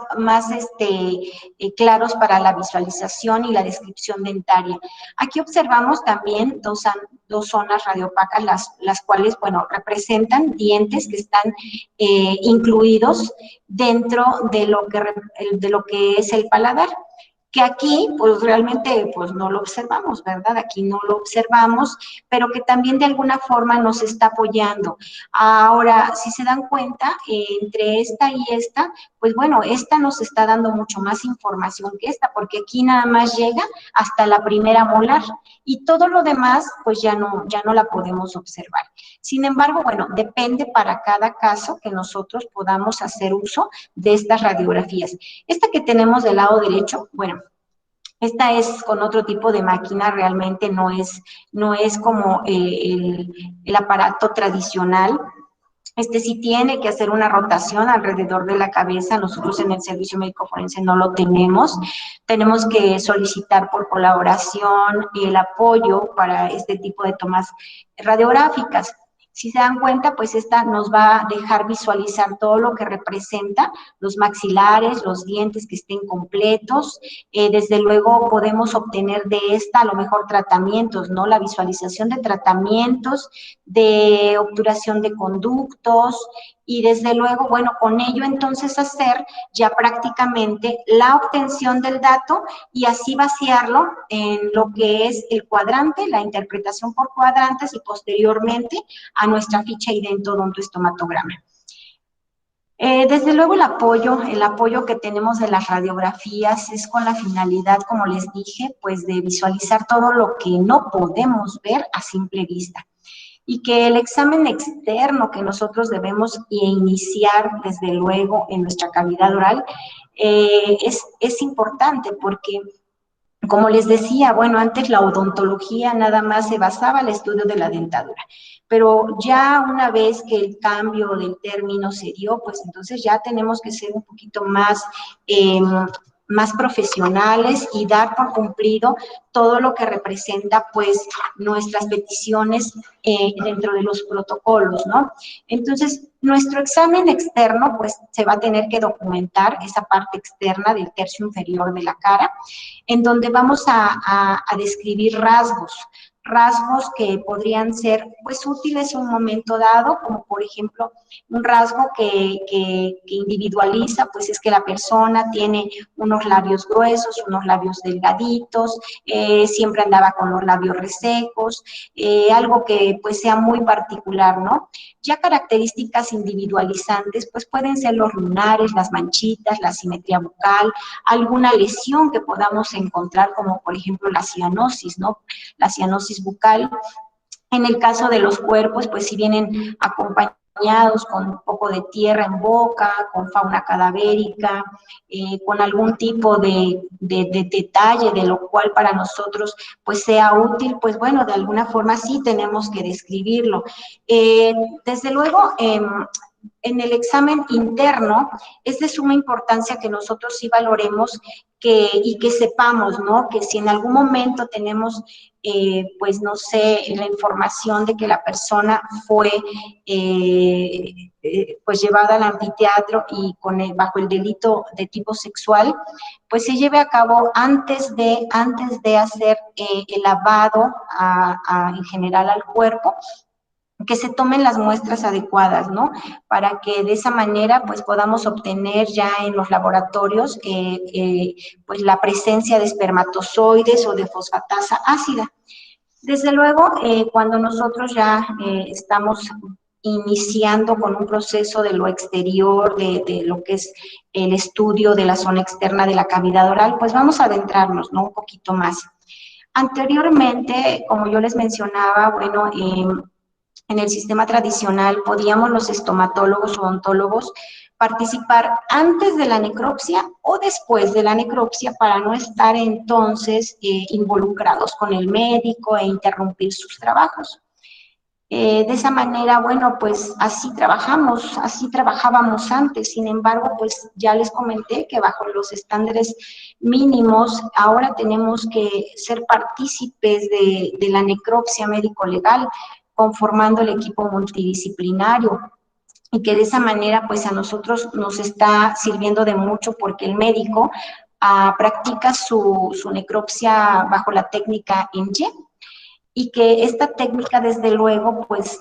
claros para la visualización y la descripción dentaria. Aquí observamos también dos zonas radiopacas, las cuales, bueno, representan dientes que están incluidos dentro de lo que es el paladar, que aquí, pues realmente, pues no lo observamos, ¿verdad? Aquí no lo observamos, pero que también de alguna forma nos está apoyando. Ahora, si se dan cuenta, entre esta y esta, pues bueno, esta nos está dando mucho más información que esta, porque aquí nada más llega hasta la primera molar, y todo lo demás, pues ya no la podemos observar. Sin embargo, bueno, depende para cada caso que nosotros podamos hacer uso de estas radiografías. Esta que tenemos del lado derecho, bueno, esta es con otro tipo de máquina, realmente no es como el aparato tradicional. Este sí tiene que hacer una rotación alrededor de la cabeza. Nosotros en el servicio médico forense no lo tenemos. Tenemos que solicitar por colaboración el apoyo para este tipo de tomas radiográficas. Si se dan cuenta, pues esta nos va a dejar visualizar todo lo que representa los maxilares, los dientes que estén completos. Desde luego podemos obtener de esta a lo mejor tratamientos, ¿no? La visualización de tratamientos, de obturación de conductos, y desde luego, bueno, con ello entonces hacer ya prácticamente la obtención del dato y así vaciarlo en lo que es el cuadrante, la interpretación por cuadrantes y posteriormente a nuestra ficha identodontoestomatograma. Desde luego el apoyo que tenemos de las radiografías es con la finalidad, como les dije, pues de visualizar todo lo que no podemos ver a simple vista. Y que el examen externo que nosotros debemos iniciar, desde luego, en nuestra cavidad oral, es importante porque, como les decía, bueno, antes la odontología nada más se basaba en el estudio de la dentadura, pero ya una vez que el cambio del término se dio, pues entonces ya tenemos que ser un poquito más profesionales y dar por cumplido todo lo que representa, pues, nuestras peticiones dentro de los protocolos, ¿no? Entonces, nuestro examen externo, pues, se va a tener que documentar esa parte externa del tercio inferior de la cara, en donde vamos a describir rasgos que podrían ser, pues, útiles en un momento dado, como por ejemplo, un rasgo que individualiza, pues, es que la persona tiene unos labios gruesos, unos labios delgaditos, siempre andaba con los labios resecos, algo que, pues, sea muy particular, ¿no? Ya características individualizantes, pues, pueden ser los lunares, las manchitas, la simetría bucal, alguna lesión que podamos encontrar, como por ejemplo la cianosis, ¿no? La cianosis bucal. En el caso de los cuerpos, pues si vienen acompañados con un poco de tierra en boca, con fauna cadavérica, con algún tipo de detalle de lo cual para nosotros pues sea útil, pues bueno, de alguna forma sí tenemos que describirlo. Desde luego, en el examen interno es de suma importancia que nosotros sí valoremos y que sepamos, ¿no? Que si en algún momento tenemos, pues no sé, la información de que la persona fue pues llevada al anfiteatro y bajo el delito de tipo sexual, pues se lleve a cabo antes de hacer el lavado en general al cuerpo, que se tomen las muestras adecuadas, ¿no? Para que de esa manera, pues, podamos obtener ya en los laboratorios, pues, la presencia de espermatozoides o de fosfatasa ácida. Desde luego, cuando nosotros ya estamos iniciando con un proceso de lo exterior, de lo que es el estudio de la zona externa de la cavidad oral, pues vamos a adentrarnos, ¿no? Un poquito más. Anteriormente, como yo les mencionaba, bueno, en el sistema tradicional podíamos los estomatólogos o odontólogos participar antes de la necropsia o después de la necropsia para no estar entonces involucrados con el médico e interrumpir sus trabajos. De esa manera, bueno, pues así trabajábamos antes. Sin embargo, pues ya les comenté que bajo los estándares mínimos, ahora tenemos que ser partícipes de la necropsia médico-legal, conformando el equipo multidisciplinario. y que de esa manera pues a nosotros nos está sirviendo de mucho porque el médico practica su necropsia bajo la técnica INGE, y que esta técnica desde luego pues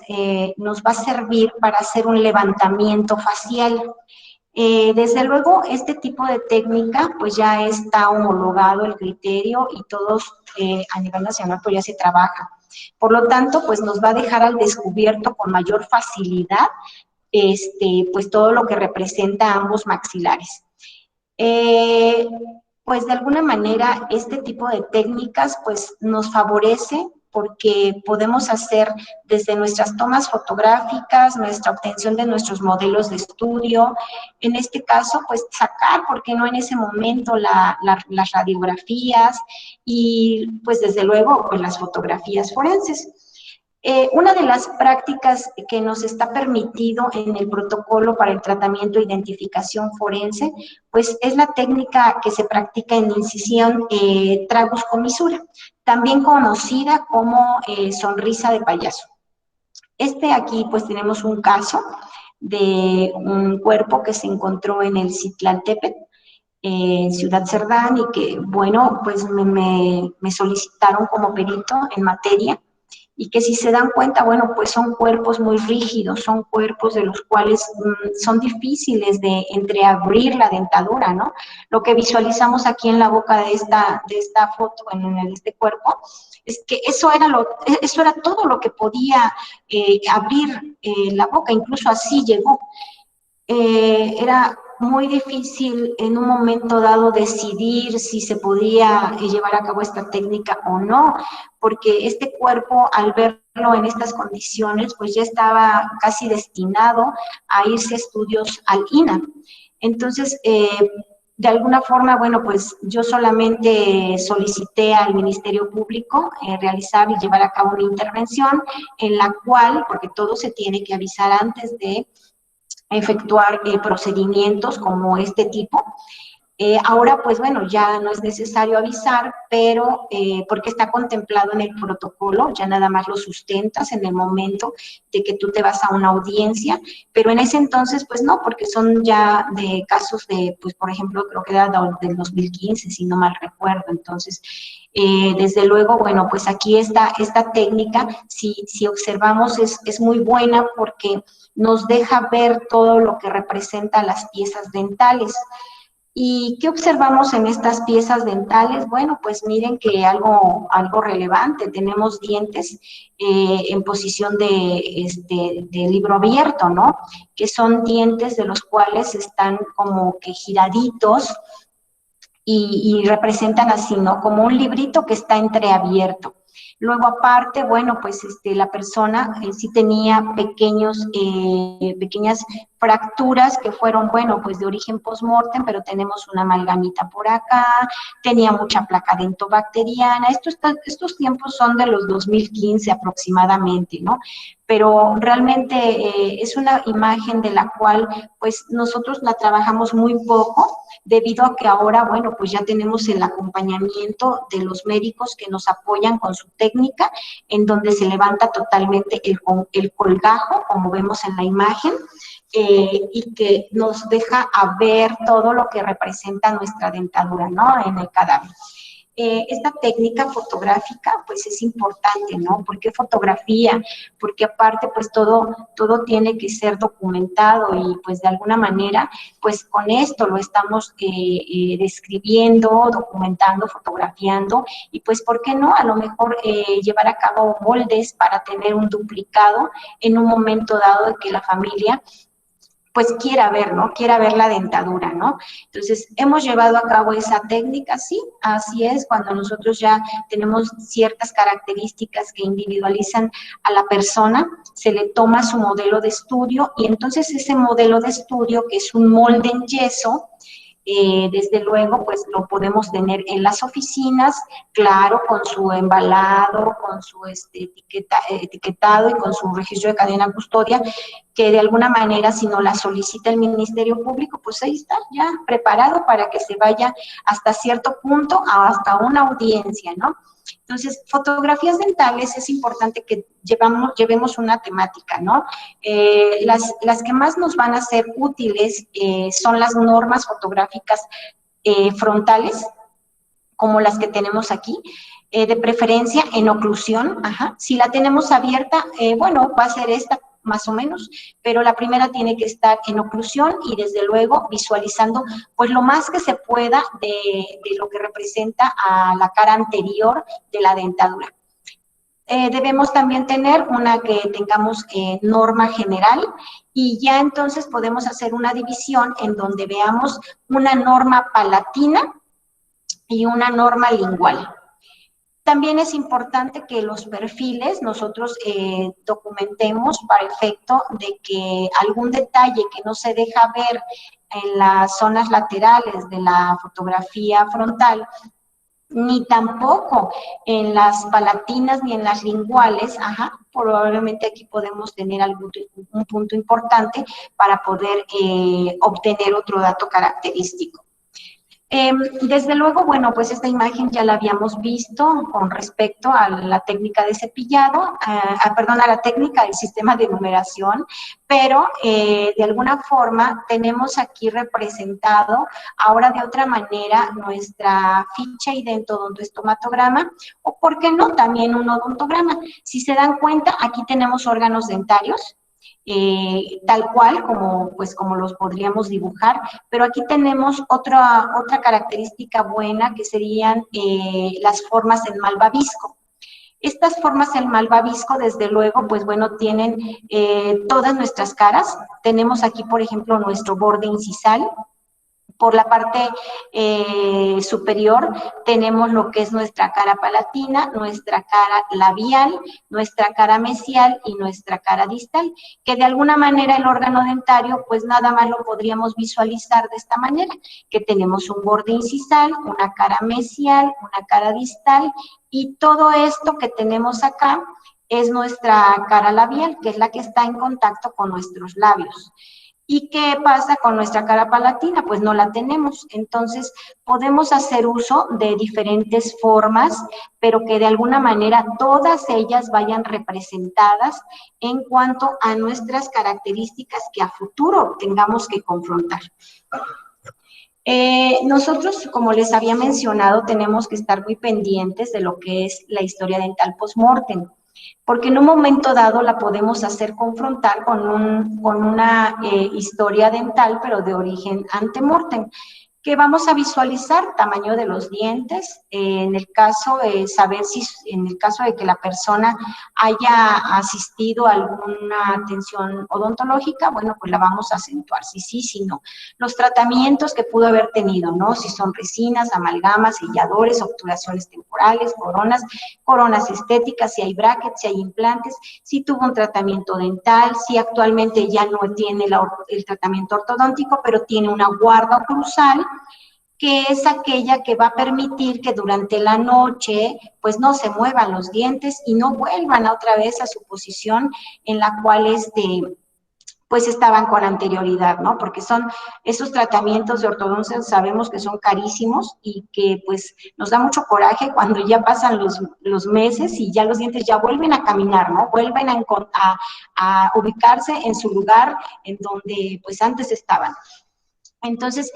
nos va a servir para hacer un levantamiento facial. Desde luego este tipo de técnica pues ya está homologado el criterio y todos a nivel nacional pues ya se trabaja. Por lo tanto pues nos va a dejar al descubierto con mayor facilidad pues todo lo que representa ambos maxilares. Pues de alguna manera este tipo de técnicas pues nos favorece porque podemos hacer desde nuestras tomas fotográficas, nuestra obtención de nuestros modelos de estudio, en este caso pues sacar, ¿por qué no en ese momento las radiografías y pues desde luego pues las fotografías forenses? Una de las prácticas que nos está permitido en el protocolo para el tratamiento e identificación forense, pues es la técnica que se practica en incisión tragus comisura, también conocida como sonrisa de payaso. Aquí pues tenemos un caso de un cuerpo que se encontró en el Citlantépetl, en Ciudad Cerdán, y que, bueno, pues me solicitaron como perito en materia, y que si se dan cuenta, bueno, pues son cuerpos muy rígidos, son cuerpos de los cuales son difíciles de entreabrir la dentadura, ¿no? Lo que visualizamos aquí en la boca de esta foto, en este cuerpo, es que eso era todo lo que podía abrir la boca, incluso así llegó. Era muy difícil en un momento dado decidir si se podía llevar a cabo esta técnica o no, porque este cuerpo, al verlo en estas condiciones, pues ya estaba casi destinado a irse a estudios al INAH. Entonces, de alguna forma, bueno, pues yo solamente solicité al Ministerio Público realizar y llevar a cabo una intervención en la cual, porque todo se tiene que avisar antes de efectuar procedimientos como este tipo. Ahora, pues bueno, ya no es necesario avisar, pero porque está contemplado en el protocolo, ya nada más lo sustentas en el momento de que tú te vas a una audiencia, pero en ese entonces, pues no, porque son ya de casos de, pues por ejemplo, creo que era del 2015, si no mal recuerdo. Entonces, desde luego, bueno, pues aquí esta técnica, si observamos, es muy buena porque nos deja ver todo lo que representa las piezas dentales. ¿Y qué observamos en estas piezas dentales? Bueno, pues miren que algo relevante, tenemos dientes en posición de libro abierto, ¿no? Que son dientes de los cuales están como que giraditos y representan así, ¿no? Como un librito que está entreabierto. Luego, aparte, bueno, pues la persona sí tenía pequeñas fracturas que fueron, bueno, pues de origen post-mortem, pero tenemos una amalgamita por acá, tenía mucha placa dentobacteriana. Estos tiempos son de los 2015 aproximadamente, ¿no? Pero realmente es una imagen de la cual, pues, nosotros la trabajamos muy poco, debido a que ahora, bueno, pues ya tenemos el acompañamiento de los médicos que nos apoyan con su técnica, en donde se levanta totalmente el colgajo, como vemos en la imagen, y que nos deja a ver todo lo que representa nuestra dentadura, ¿no?, en el cadáver. Esta técnica fotográfica, pues es importante, ¿no? ¿Por qué fotografía? Porque aparte, pues todo tiene que ser documentado y pues de alguna manera, pues con esto lo estamos describiendo, documentando, fotografiando y pues, ¿por qué no? A lo mejor llevar a cabo moldes para tener un duplicado en un momento dado de que la familia pues quiera ver, ¿no? Quiera ver la dentadura, ¿no? Entonces, hemos llevado a cabo esa técnica, sí, así es, cuando nosotros ya tenemos ciertas características que individualizan a la persona, se le toma su modelo de estudio y entonces ese modelo de estudio, que es un molde en yeso, desde luego, pues lo podemos tener en las oficinas, claro, con su embalado, con su etiquetado y con su registro de cadena custodia, que de alguna manera, si no la solicita el Ministerio Público, pues ahí está ya preparado para que se vaya hasta cierto punto, hasta una audiencia, ¿no? Entonces, fotografías dentales es importante que llevemos una temática, ¿no? Las que más nos van a ser útiles son las normas fotográficas frontales, como las que tenemos aquí, de preferencia en oclusión, si la tenemos abierta, bueno, va a ser esta más o menos, pero la primera tiene que estar en oclusión y desde luego visualizando pues lo más que se pueda de lo que representa a la cara anterior de la dentadura. Debemos también tener una que tengamos norma general y ya entonces podemos hacer una división en donde veamos una norma palatina y una norma lingual. También es importante que los perfiles nosotros documentemos para efecto de que algún detalle que no se deja ver en las zonas laterales de la fotografía frontal, ni tampoco en las palatinas ni en las linguales, probablemente aquí podemos tener un punto importante para poder obtener otro dato característico. Desde luego, bueno, pues esta imagen ya la habíamos visto con respecto a la técnica de cepillado, perdón, a la técnica del sistema de numeración, pero de alguna forma tenemos aquí representado ahora de otra manera nuestra ficha y dentodontoestomatograma, o por qué no, también un odontograma. Si se dan cuenta, aquí tenemos órganos dentarios, tal cual como los podríamos dibujar, pero aquí tenemos otra característica buena que serían las formas en malvavisco. Estas formas en malvavisco, desde luego, pues bueno, tienen todas nuestras caras. Tenemos aquí, por ejemplo, nuestro borde incisal. Por la parte superior tenemos lo que es nuestra cara palatina, nuestra cara labial, nuestra cara mesial y nuestra cara distal, que de alguna manera el órgano dentario pues nada más lo podríamos visualizar de esta manera, que tenemos un borde incisal, una cara mesial, una cara distal y todo esto que tenemos acá es nuestra cara labial, que es la que está en contacto con nuestros labios. ¿Y qué pasa con nuestra cara palatina? Pues no la tenemos. Entonces, podemos hacer uso de diferentes formas, pero que de alguna manera todas ellas vayan representadas en cuanto a nuestras características que a futuro tengamos que confrontar. Nosotros, como les había mencionado, tenemos que estar muy pendientes de lo que es la historia dental post-mortem, porque en un momento dado la podemos hacer confrontar con una historia dental, pero de origen ante-mortem, que vamos a visualizar tamaño de los dientes, en el caso, saber si en el caso de que la persona haya asistido a alguna atención odontológica, bueno, pues la vamos a acentuar, si sí, si no. Los tratamientos que pudo haber tenido, ¿no? Si son resinas, amalgamas, selladores, obturaciones temporales, coronas estéticas, si hay brackets, si hay implantes, si tuvo un tratamiento dental, si actualmente ya no tiene el tratamiento ortodóntico, pero tiene una guarda oclusal, que es aquella que va a permitir que durante la noche pues no se muevan los dientes y no vuelvan otra vez a su posición en la cual pues estaban con anterioridad, ¿no? Porque son esos tratamientos de ortodoncia, sabemos que son carísimos y que pues nos da mucho coraje cuando ya pasan los meses y ya los dientes ya vuelven a caminar, ¿no? Vuelven a ubicarse en su lugar en donde pues antes estaban. Entonces,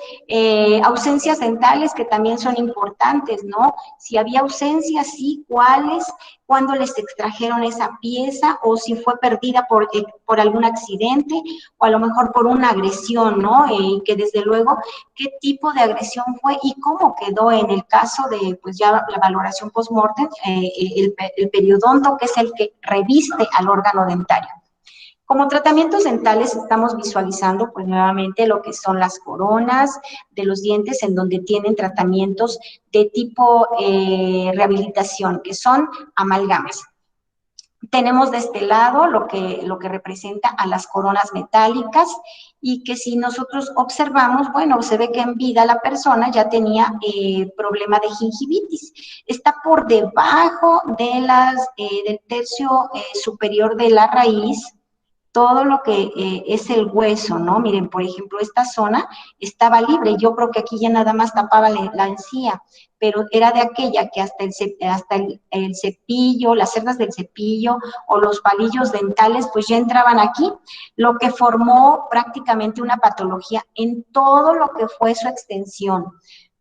ausencias dentales que también son importantes, ¿no? Si había ausencias, sí, ¿cuáles? ¿Cuándo les extrajeron esa pieza? O si fue perdida por algún accidente, o a lo mejor por una agresión, ¿no? Que desde luego, ¿qué tipo de agresión fue y cómo quedó en el caso de, pues ya la valoración post-mortem, el periodonto, que es el que reviste al órgano dentario? Como tratamientos dentales estamos visualizando pues nuevamente lo que son las coronas de los dientes en donde tienen tratamientos de tipo rehabilitación, que son amalgamas. Tenemos de este lado lo que representa a las coronas metálicas y que si nosotros observamos, bueno, se ve que en vida la persona ya tenía problema de gingivitis. Está por debajo de del tercio superior de la raíz, todo lo que es el hueso, ¿no? Miren, por ejemplo, esta zona estaba libre, yo creo que aquí ya nada más tapaba la encía, pero era de aquella que hasta el cepillo, las cerdas del cepillo o los palillos dentales, pues ya entraban aquí, lo que formó prácticamente una patología en todo lo que fue su extensión.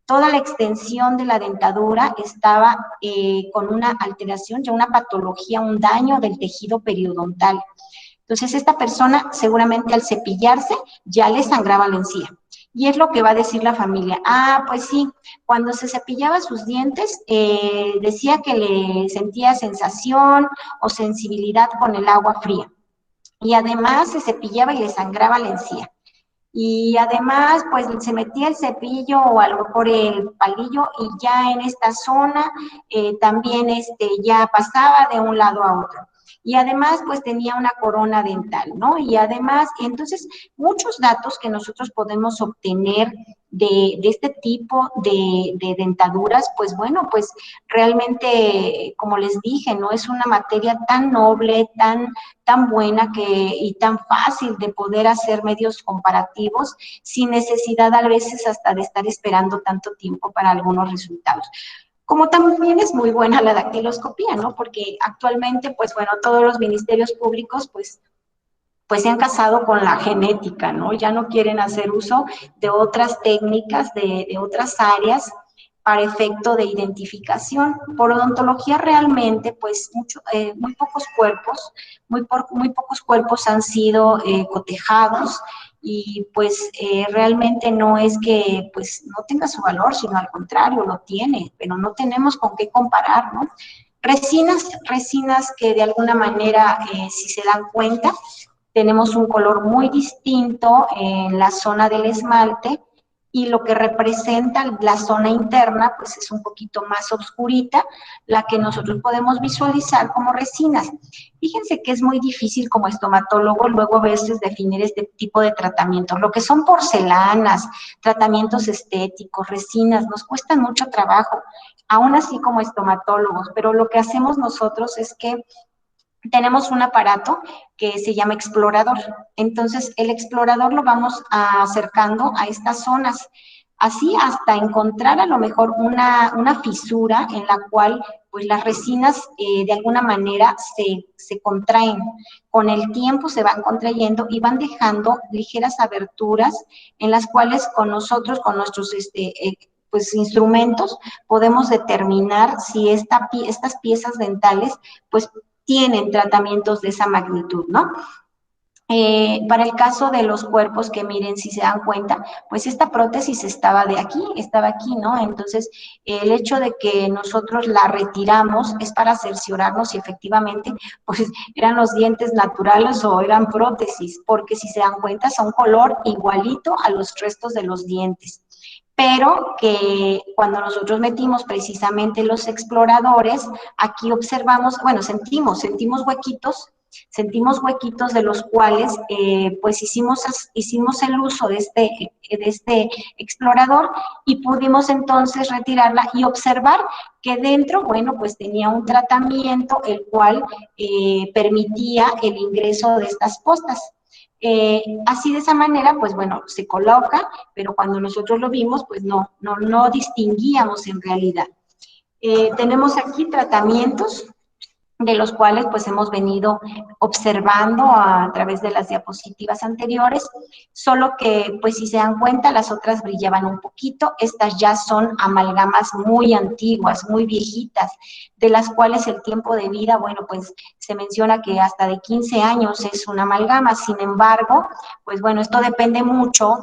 Toda la extensión de la dentadura estaba con una alteración, ya una patología, un daño del tejido periodontal. Entonces, esta persona seguramente al cepillarse ya le sangraba la encía. Y es lo que va a decir la familia. Ah, pues sí, cuando se cepillaba sus dientes, decía que le sentía sensación o sensibilidad con el agua fría. Y además se cepillaba y le sangraba la encía. Y además, pues se metía el cepillo o a lo mejor el palillo y ya en esta zona también ya pasaba de un lado a otro. Y además, pues tenía una corona dental, ¿no? Y además, entonces, muchos datos que nosotros podemos obtener de este tipo de dentaduras, pues bueno, pues realmente, como les dije, no es una materia tan noble, tan buena y tan fácil de poder hacer medios comparativos sin necesidad a veces hasta de estar esperando tanto tiempo para algunos resultados. Como también es muy buena la dactiloscopía, ¿no? Porque actualmente, pues bueno, todos los ministerios públicos, pues se han casado con la genética, ¿no? Ya no quieren hacer uso de otras técnicas, de otras áreas para efecto de identificación. Por odontología realmente, pues muy pocos cuerpos han sido cotejados y pues realmente no es que pues no tenga su valor, sino al contrario, lo tiene, pero no tenemos con qué comparar, ¿no? Resinas que de alguna manera, si se dan cuenta, tenemos un color muy distinto en la zona del esmalte y lo que representa la zona interna, pues es un poquito más oscurita, la que nosotros podemos visualizar como resinas. Fíjense que es muy difícil como estomatólogo luego a veces definir este tipo de tratamientos. Lo que son porcelanas, tratamientos estéticos, resinas, nos cuestan mucho trabajo, aún así como estomatólogos, pero lo que hacemos nosotros es que tenemos un aparato que se llama explorador. Entonces, el explorador lo vamos acercando a estas zonas, así hasta encontrar a lo mejor una fisura en la cual pues las resinas de alguna manera se contraen. Con el tiempo se van contrayendo y van dejando ligeras aberturas en las cuales con nosotros, con nuestros pues instrumentos, podemos determinar si estas piezas dentales pues tienen tratamientos de esa magnitud, ¿no? Para el caso de los cuerpos, que miren, si se dan cuenta, pues esta prótesis estaba aquí, ¿no? Entonces, el hecho de que nosotros la retiramos es para cerciorarnos si efectivamente, pues, eran los dientes naturales o eran prótesis, porque si se dan cuenta, son color igualito a los restos de los dientes. Pero que cuando nosotros metimos precisamente los exploradores, aquí observamos, bueno, sentimos huequitos de los cuales pues hicimos el uso de este explorador y pudimos entonces retirarla y observar que dentro, bueno, pues tenía un tratamiento el cual permitía el ingreso de estas postas. Así de esa manera, pues bueno, se coloca, pero cuando nosotros lo vimos, pues no distinguíamos en realidad. Tenemos aquí tratamientos de los cuales pues hemos venido observando a través de las diapositivas anteriores, solo que pues si se dan cuenta las otras brillaban un poquito, estas ya son amalgamas muy antiguas, muy viejitas, de las cuales el tiempo de vida, bueno, pues se menciona que hasta de 15 años es una amalgama, sin embargo, pues bueno, esto depende mucho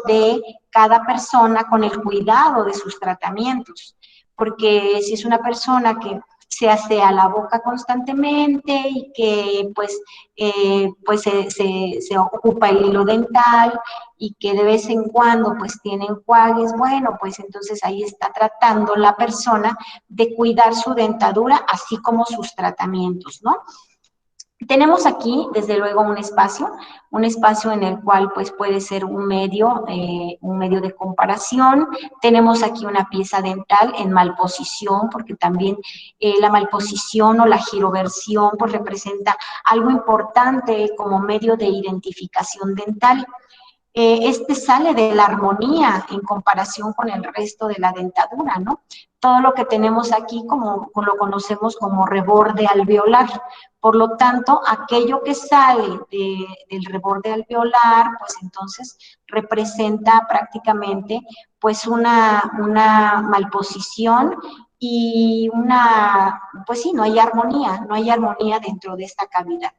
de cada persona con el cuidado de sus tratamientos, porque si es una persona que se hace a la boca constantemente y que pues se ocupa el hilo dental y que de vez en cuando pues tiene enjuagues, bueno, pues entonces ahí está tratando la persona de cuidar su dentadura así como sus tratamientos, ¿no? Tenemos aquí, desde luego, un espacio en el cual pues puede ser un medio de comparación. Tenemos aquí una pieza dental en malposición, porque también la malposición o la giroversión pues representa algo importante como medio de identificación dental. Este sale de la armonía en comparación con el resto de la dentadura, ¿no? Todo lo que tenemos aquí lo conocemos como reborde alveolar. Por lo tanto, aquello que sale del reborde alveolar, pues entonces representa prácticamente pues una malposición y pues sí, no hay armonía dentro de esta cavidad.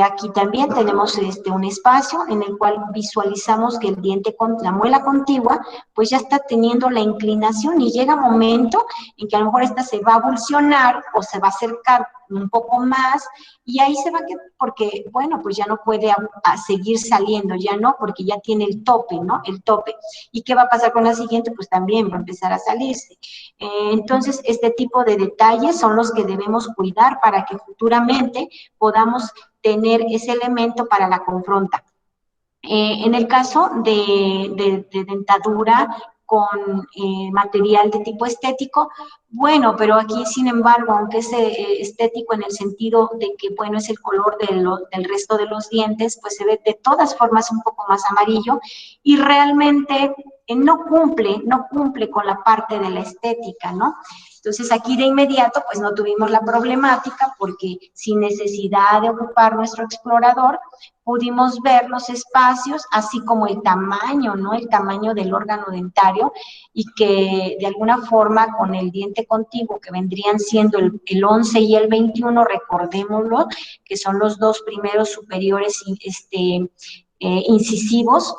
Aquí también tenemos un espacio en el cual visualizamos que el diente con la muela contigua pues ya está teniendo la inclinación y llega un momento en que a lo mejor esta se va a avulsionar o se va a acercar un poco más y ahí se va a quedar porque, bueno, pues ya no puede seguir saliendo, ya no, porque ya tiene el tope, ¿no? El tope. ¿Y qué va a pasar con la siguiente? Pues también va a empezar a salirse. Entonces, este tipo de detalles son los que debemos cuidar para que futuramente podamos tener ese elemento para la confronta. En el caso de dentadura con material de tipo estético, bueno, pero aquí, sin embargo, aunque es estético en el sentido de que, bueno, es el color del resto de los dientes, pues se ve de todas formas un poco más amarillo y realmente no cumple con la parte de la estética, ¿no? Entonces, aquí de inmediato, pues no tuvimos la problemática porque sin necesidad de ocupar nuestro explorador, pudimos ver los espacios, así como el tamaño, ¿no? El tamaño del órgano dentario y que de alguna forma con el diente contiguo, que vendrían siendo el 11 y el 21, recordémoslo, que son los dos primeros superiores incisivos.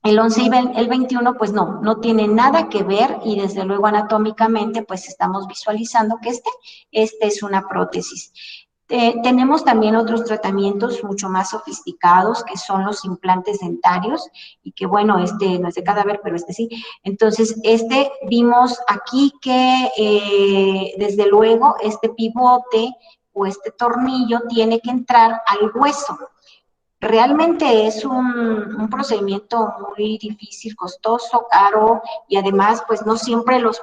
El 11 y el 21, pues no tiene nada que ver y desde luego anatómicamente, pues estamos visualizando que este es una prótesis. Tenemos también otros tratamientos mucho más sofisticados, que son los implantes dentarios, y que bueno, este no es de cadáver, pero este sí. Entonces, vimos aquí que desde luego este pivote o este tornillo tiene que entrar al hueso. Realmente es un procedimiento muy difícil, costoso, caro y además pues no siempre los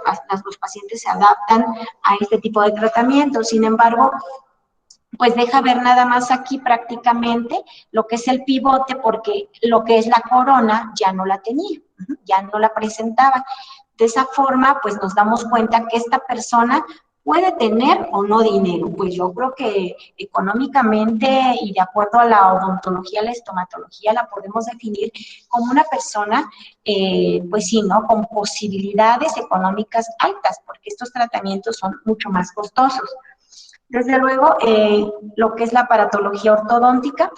pacientes se adaptan a este tipo de tratamiento. Sin embargo, pues deja ver nada más aquí prácticamente lo que es el pivote porque lo que es la corona ya no la tenía, ya no la presentaba. De esa forma pues nos damos cuenta que esta persona puede tener o no dinero, pues yo creo que económicamente y de acuerdo a la odontología, la estomatología, la podemos definir como una persona, pues sí, ¿no? Con posibilidades económicas altas, porque estos tratamientos son mucho más costosos. Desde luego, lo que es la aparatología ortodóntica,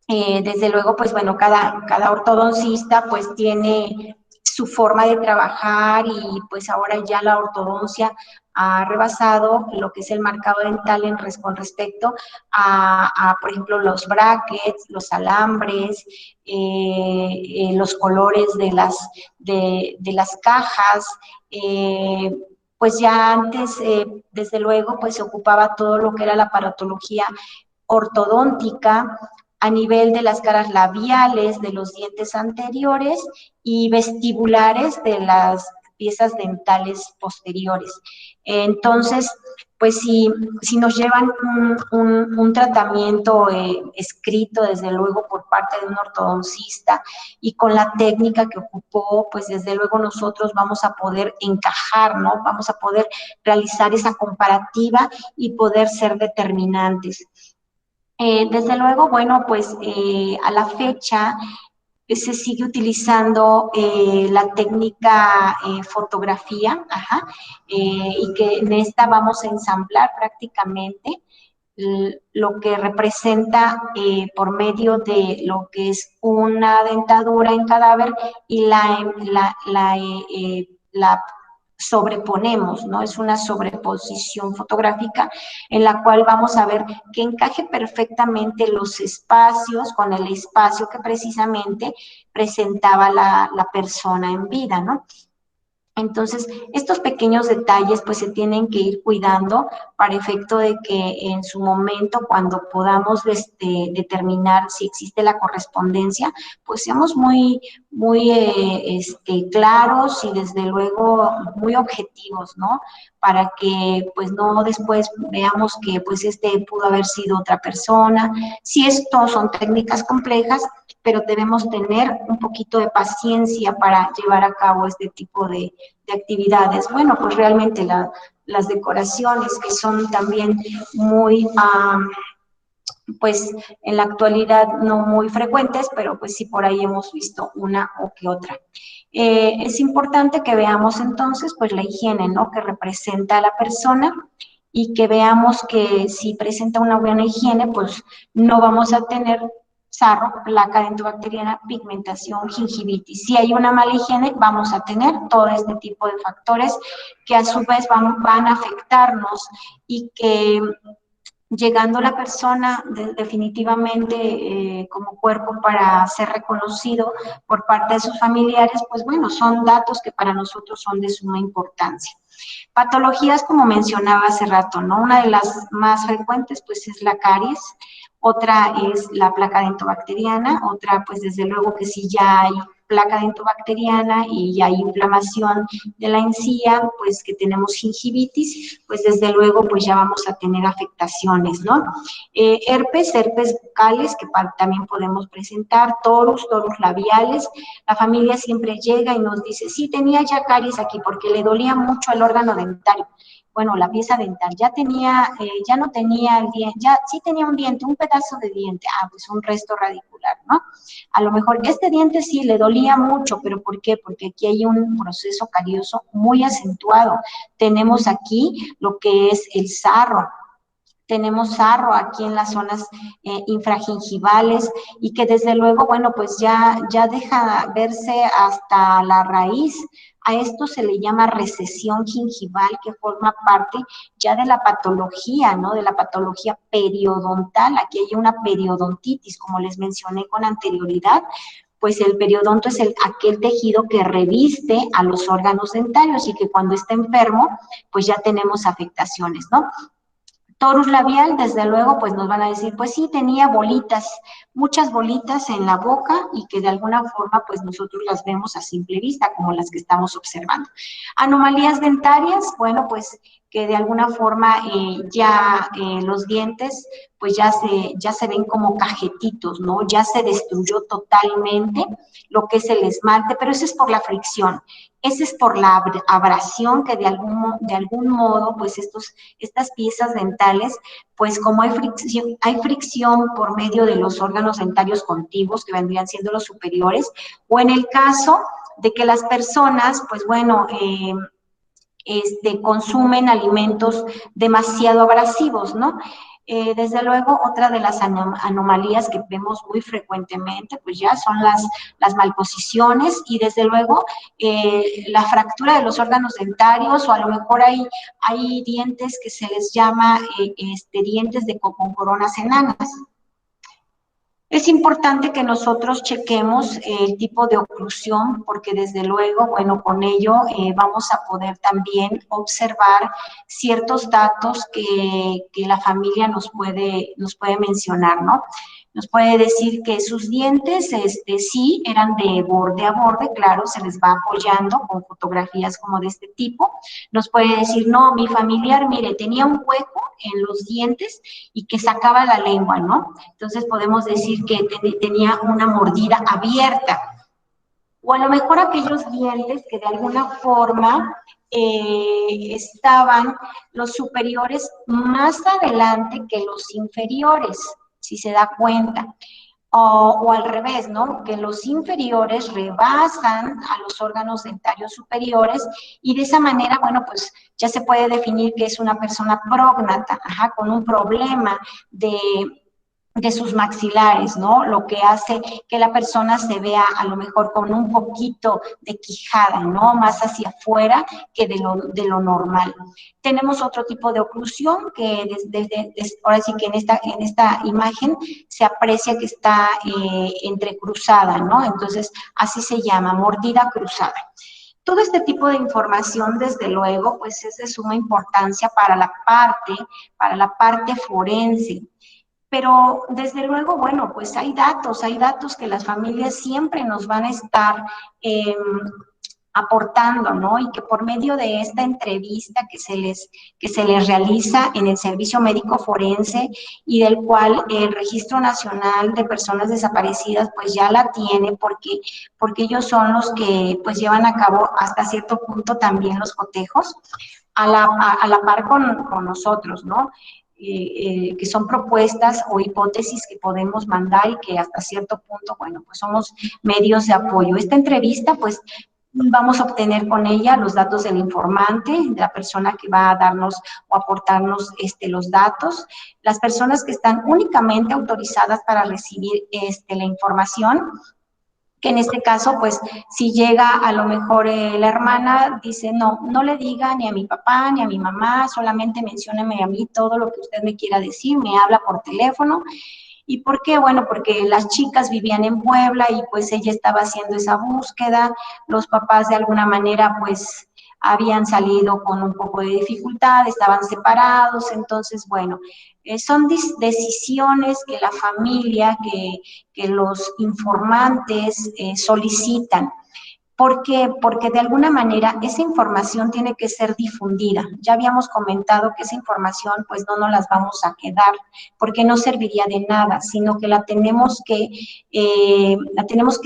desde luego, pues bueno, cada ortodoncista pues tiene su forma de trabajar y pues ahora ya la ortodoncia ha rebasado lo que es el marcado dental con respecto por ejemplo, los brackets, los alambres, los colores de las cajas, pues ya antes, desde luego, pues se ocupaba todo lo que era la aparatología ortodóntica a nivel de las caras labiales, de los dientes anteriores y vestibulares de las piezas dentales posteriores. Entonces, pues si nos llevan un tratamiento escrito, desde luego, por parte de un ortodoncista y con la técnica que ocupó, pues desde luego nosotros vamos a poder encajar, ¿no? Vamos a poder realizar esa comparativa y poder ser determinantes. Desde luego, bueno, pues a la fecha se sigue utilizando la técnica fotografía, y que en esta vamos a ensamblar prácticamente lo que representa por medio de lo que es una dentadura en cadáver y la sobreponemos, ¿no? Es una sobreposición fotográfica en la cual vamos a ver que encaje perfectamente los espacios con el espacio que precisamente presentaba la persona en vida, ¿no? Entonces, estos pequeños detalles pues se tienen que ir cuidando para efecto de que en su momento, cuando podamos determinar si existe la correspondencia, pues seamos muy claros y desde luego muy objetivos, ¿no? Para que pues no después veamos que pues pudo haber sido otra persona. Si esto son técnicas complejas, pero debemos tener un poquito de paciencia para llevar a cabo este tipo de actividades. Bueno, pues realmente las decoraciones que son también muy, pues en la actualidad no muy frecuentes, pero pues sí por ahí hemos visto una o que otra. Es importante que veamos entonces pues la higiene, ¿no? Que representa a la persona y que veamos que si presenta una buena higiene, pues no vamos a tener sarro, placa dentobacteriana, pigmentación, gingivitis. Si hay una mala higiene, vamos a tener todo este tipo de factores que a su vez van a afectarnos y que llegando la persona definitivamente como cuerpo para ser reconocido por parte de sus familiares, pues bueno, son datos que para nosotros son de suma importancia. Patologías, como mencionaba hace rato, ¿no? Una de las más frecuentes, pues, es la caries, otra es la placa dentobacteriana, otra, pues, desde luego que si ya hay placa dentobacteriana y ya hay inflamación de la encía, pues que tenemos gingivitis, pues desde luego pues ya vamos a tener afectaciones, ¿no? Herpes bucales que también podemos presentar, torus labiales. La familia siempre llega y nos dice, sí, tenía ya caries aquí porque le dolía mucho el órgano dentario. Bueno, la pieza dental, ya no tenía el diente, ya sí tenía un diente, un pedazo de diente, pues un resto radicular, ¿no? A lo mejor este diente sí le dolía mucho, pero ¿por qué? Porque aquí hay un proceso carioso muy acentuado. Tenemos aquí lo que es el sarro. Tenemos sarro aquí en las zonas infragingivales y que desde luego, bueno, pues ya deja verse hasta la raíz. A esto se le llama recesión gingival, que forma parte ya de la patología, ¿no? De la patología periodontal. Aquí hay una periodontitis, como les mencioné con anterioridad. Pues el periodonto es aquel tejido que reviste a los órganos dentarios y que cuando está enfermo, pues ya tenemos afectaciones, ¿no? Torus labial, desde luego, pues nos van a decir, pues sí, tenía bolitas, muchas bolitas en la boca y que de alguna forma, pues nosotros las vemos a simple vista, como las que estamos observando. Anomalías dentarias, bueno, pues que de alguna forma los dientes, pues ya se ven como cajetitos, ¿no? Ya se destruyó totalmente lo que es el esmalte, pero eso es por la fricción. Ese es por la abrasión que de algún modo, pues estas piezas dentales, pues como hay fricción por medio de los órganos dentarios contiguos, que vendrían siendo los superiores, o en el caso de que las personas, pues bueno, consumen alimentos demasiado abrasivos, ¿no? Desde luego, otra de las anomalías que vemos muy frecuentemente, pues ya son las malposiciones y desde luego la fractura de los órganos dentarios o a lo mejor hay dientes que se les llama dientes con coronas enanas. Es importante que nosotros chequemos el tipo de oclusión porque desde luego, bueno, con ello vamos a poder también observar ciertos datos que la familia nos puede mencionar, ¿no? Nos puede decir que sus dientes sí eran de borde a borde, claro, se les va apoyando con fotografías como de este tipo. Nos puede decir, no, mi familiar, mire, tenía un hueco en los dientes y que sacaba la lengua, ¿no? Entonces podemos decir que tenía una mordida abierta. O a lo mejor aquellos dientes que de alguna forma estaban los superiores más adelante que los inferiores, si se da cuenta. O al revés, ¿no? Que los inferiores rebasan a los órganos dentarios superiores y de esa manera, bueno, pues ya se puede definir que es una persona prógnata, con un problema de sus maxilares, ¿no? Lo que hace que la persona se vea a lo mejor con un poquito de quijada, ¿no? Más hacia afuera que de lo normal. Tenemos otro tipo de oclusión que ahora sí que en esta imagen se aprecia que está entrecruzada, ¿no? Entonces, así se llama, mordida cruzada. Todo este tipo de información, desde luego, pues es de suma importancia para la parte forense. Pero desde luego, bueno, pues hay datos que las familias siempre nos van a estar aportando, ¿no? Y que por medio de esta entrevista que se les realiza en el Servicio Médico Forense y del cual el Registro Nacional de Personas Desaparecidas pues ya la tiene porque ellos son los que pues llevan a cabo hasta cierto punto también los cotejos a la par con nosotros, ¿no? Que son propuestas o hipótesis que podemos mandar y que hasta cierto punto, bueno, pues somos medios de apoyo. Esta entrevista, pues, vamos a obtener con ella los datos del informante, de la persona que va a darnos o aportarnos los datos, las personas que están únicamente autorizadas para recibir la información, que en este caso, pues, si llega a lo mejor la hermana, dice, no le diga ni a mi papá ni a mi mamá, solamente mencióneme a mí todo lo que usted me quiera decir, me habla por teléfono. ¿Y por qué? Bueno, porque las chicas vivían en Puebla y pues ella estaba haciendo esa búsqueda, los papás de alguna manera pues habían salido con un poco de dificultad, estaban separados, entonces bueno, son decisiones que la familia, que los informantes solicitan. ¿Por qué? Porque de alguna manera esa información tiene que ser difundida. Ya habíamos comentado que esa información pues no nos las vamos a quedar porque no serviría de nada, sino que la tenemos que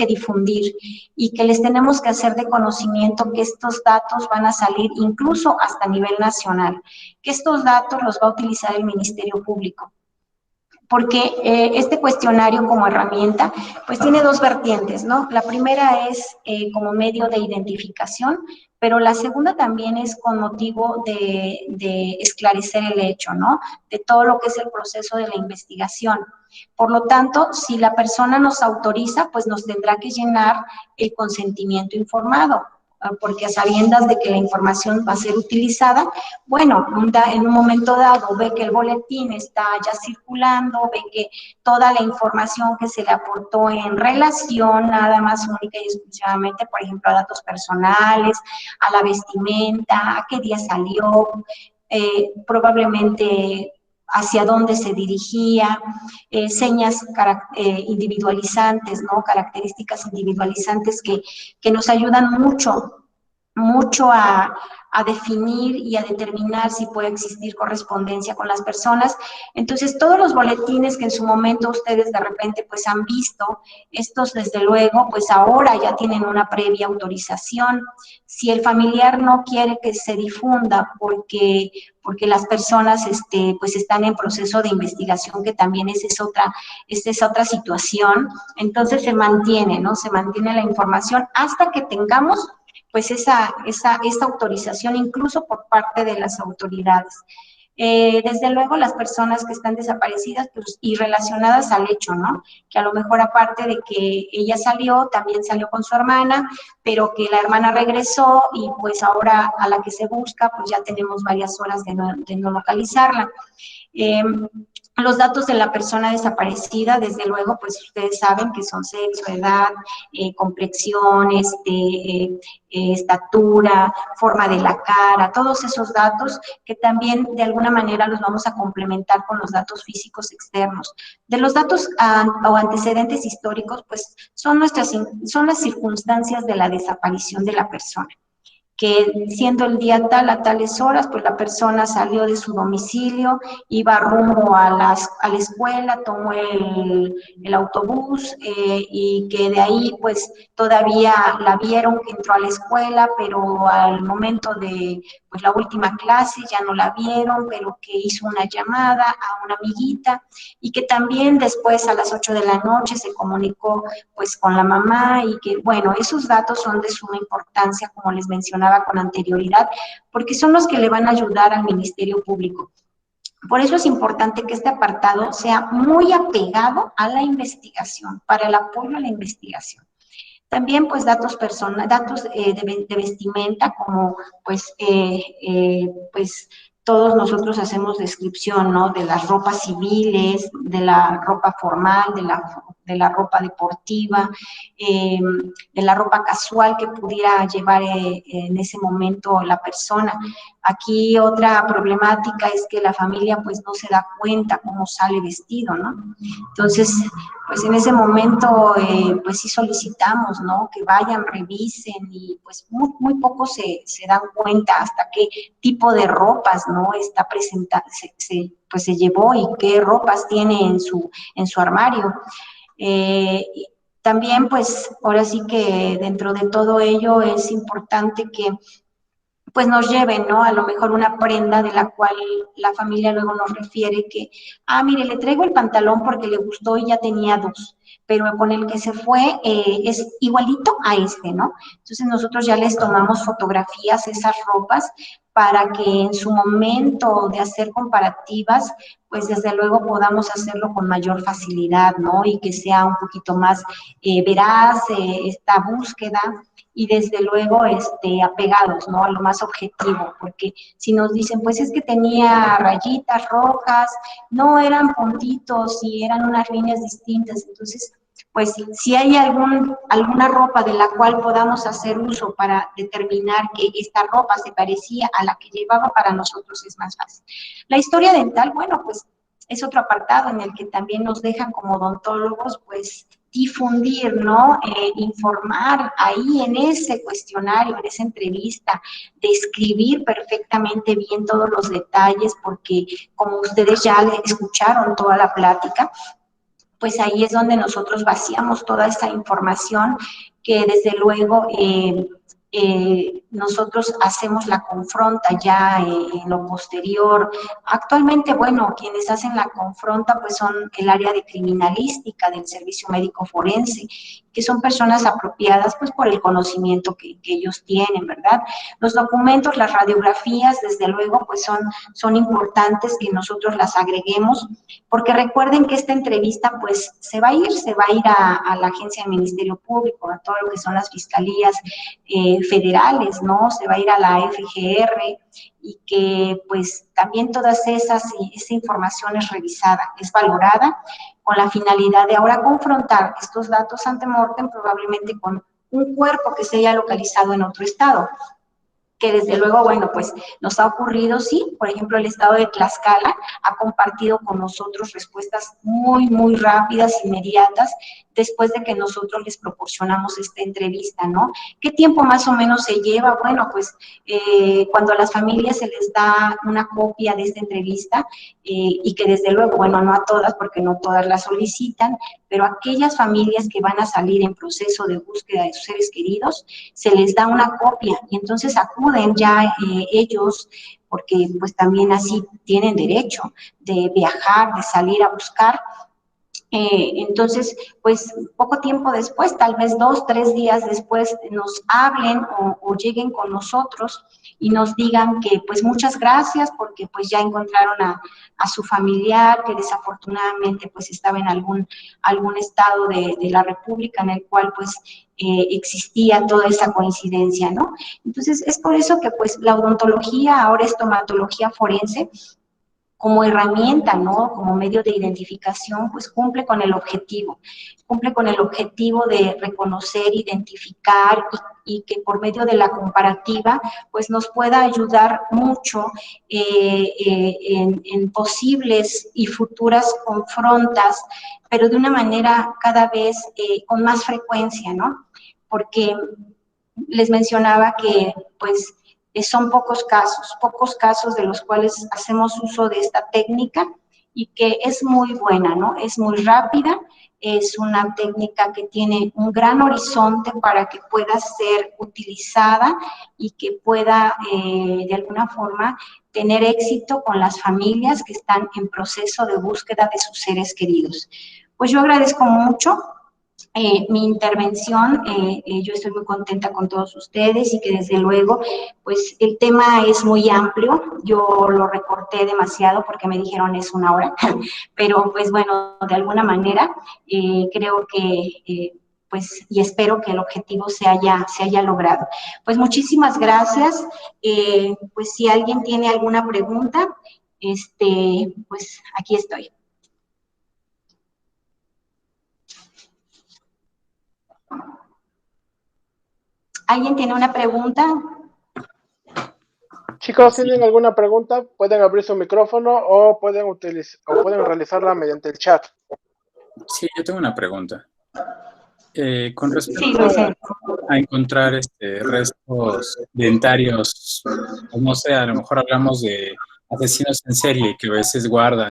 difundir y que les tenemos que hacer de conocimiento que estos datos van a salir incluso hasta a nivel nacional, que estos datos los va a utilizar el Ministerio Público. Porque este cuestionario como herramienta, pues tiene dos vertientes, ¿no? La primera es como medio de identificación, pero la segunda también es con motivo de esclarecer el hecho, ¿no? De todo lo que es el proceso de la investigación. Por lo tanto, si la persona nos autoriza, pues nos tendrá que llenar el consentimiento informado, porque a sabiendas de que la información va a ser utilizada, bueno, en un momento dado ve que el boletín está ya circulando, ve que toda la información que se le aportó en relación nada más única y exclusivamente, por ejemplo, a datos personales, a la vestimenta, a qué día salió, probablemente hacia dónde se dirigía, señas individualizantes, ¿no? Características individualizantes que nos ayudan mucho a definir y a determinar si puede existir correspondencia con las personas. Entonces, todos los boletines que en su momento ustedes de repente pues han visto, estos desde luego pues ahora ya tienen una previa autorización. Si el familiar no quiere que se difunda porque las personas pues están en proceso de investigación, que también esa es otra situación, entonces se mantiene, ¿no? Se mantiene la información hasta que tengamos pues esa autorización incluso por parte de las autoridades. Desde luego las personas que están desaparecidas pues, y relacionadas al hecho, ¿no? Que a lo mejor aparte de que ella salió, también salió con su hermana, pero que la hermana regresó y pues ahora a la que se busca pues ya tenemos varias horas de no localizarla. Los datos de la persona desaparecida, desde luego, pues ustedes saben que son sexo, edad, complexión, estatura, forma de la cara, todos esos datos que también de alguna manera los vamos a complementar con los datos físicos externos. De los datos o antecedentes históricos, pues son las circunstancias de la desaparición de la persona, que siendo el día tal a tales horas, pues la persona salió de su domicilio, iba rumbo a la escuela, tomó el autobús y que de ahí pues todavía la vieron que entró a la escuela, pero al momento de pues la última clase ya no la vieron, pero que hizo una llamada a una amiguita y que también después a las 8 de la noche se comunicó pues con la mamá y que bueno, esos datos son de suma importancia, como les mencionaba con anterioridad, porque son los que le van a ayudar al Ministerio Público. Por eso es importante que este apartado sea muy apegado a la investigación, para el apoyo a la investigación. También, pues, datos de vestimenta, como, pues todos nosotros hacemos descripción, ¿no? De las ropas civiles, de la ropa formal, de la de la ropa deportiva, de la ropa casual que pudiera llevar en ese momento la persona. Aquí otra problemática es que la familia pues no se da cuenta cómo sale vestido, ¿no? Entonces, pues en ese momento pues sí solicitamos, ¿no? Que vayan, revisen y pues muy poco se dan cuenta hasta qué tipo de ropas, ¿no? Está presentada, pues se llevó y qué ropas tiene en su armario. También pues ahora sí que dentro de todo ello es importante que pues nos lleven, ¿no? A lo mejor una prenda de la cual la familia luego nos refiere que, mire, le traigo el pantalón porque le gustó y ya tenía dos, pero con el que se fue es igualito a este, ¿no? Entonces nosotros ya les tomamos fotografías, esas ropas, para que en su momento de hacer comparativas, pues desde luego podamos hacerlo con mayor facilidad, ¿no? Y que sea un poquito más veraz esta búsqueda y desde luego apegados, ¿no? A lo más objetivo, porque si nos dicen, pues es que tenía rayitas rojas, no eran puntitos y eran unas líneas distintas, entonces, pues si hay alguna ropa de la cual podamos hacer uso para determinar que esta ropa se parecía a la que llevaba, para nosotros es más fácil. La historia dental, bueno, pues es otro apartado en el que también nos dejan como odontólogos, pues, difundir, ¿no? Informar ahí en ese cuestionario, en esa entrevista, describir perfectamente bien todos los detalles, porque como ustedes ya escucharon toda la plática, pues ahí es donde nosotros vaciamos toda esa información que desde luego nosotros hacemos la confronta ya en lo posterior. Actualmente, bueno, quienes hacen la confronta pues son el área de criminalística del Servicio Médico Forense, que son personas apropiadas pues por el conocimiento que ellos tienen, ¿verdad? Los documentos, las radiografías, desde luego, pues son importantes que nosotros las agreguemos, porque recuerden que esta entrevista pues se va a ir a la agencia del Ministerio Público, a todo lo que son las fiscalías federales, ¿no? Se va a ir a la FGR y que pues también todas esa información es revisada, es valorada con la finalidad de ahora confrontar estos datos ante mortem probablemente con un cuerpo que se haya localizado en otro estado, que desde luego, bueno, pues nos ha ocurrido, sí, por ejemplo, el estado de Tlaxcala ha compartido con nosotros respuestas muy rápidas, inmediatas, después de que nosotros les proporcionamos esta entrevista, ¿no? ¿Qué tiempo más o menos se lleva? Bueno, pues cuando a las familias se les da una copia de esta entrevista y que desde luego, bueno, no a todas, porque no todas la solicitan, pero a aquellas familias que van a salir en proceso de búsqueda de sus seres queridos, se les da una copia y entonces acuden ya ellos, porque pues también así tienen derecho de viajar, de salir a buscar. Entonces, pues poco tiempo después, tal vez 2, 3 días después, nos hablen o lleguen con nosotros y nos digan que pues muchas gracias porque pues ya encontraron a su familiar que desafortunadamente pues estaba en algún estado de la República en el cual pues existía toda esa coincidencia, ¿no? Entonces, es por eso que pues la odontología ahora es estomatología forense, como herramienta, ¿no? Como medio de identificación, pues cumple con el objetivo de reconocer, identificar y que por medio de la comparativa, pues nos pueda ayudar mucho en posibles y futuras confrontas, pero de una manera cada vez con más frecuencia, ¿no? Porque les mencionaba que, pues, son pocos casos de los cuales hacemos uso de esta técnica y que es muy buena, ¿no? Es muy rápida, es una técnica que tiene un gran horizonte para que pueda ser utilizada y que pueda, de alguna forma, tener éxito con las familias que están en proceso de búsqueda de sus seres queridos. Pues yo agradezco mucho mi intervención, yo estoy muy contenta con todos ustedes y que desde luego, pues el tema es muy amplio, yo lo recorté demasiado porque me dijeron es 1 hora, pero pues bueno, de alguna manera creo que, pues, y espero que el objetivo se haya logrado. Pues muchísimas gracias, pues si alguien tiene alguna pregunta, pues aquí estoy. ¿Alguien tiene una pregunta? Chicos, ¿tienen alguna pregunta? Pueden abrir su micrófono o pueden realizarla mediante el chat. Sí, yo tengo una pregunta. Con Sí, respecto Luis. a encontrar restos dentarios, pues no sé, a lo mejor hablamos de asesinos en serie que a veces guardan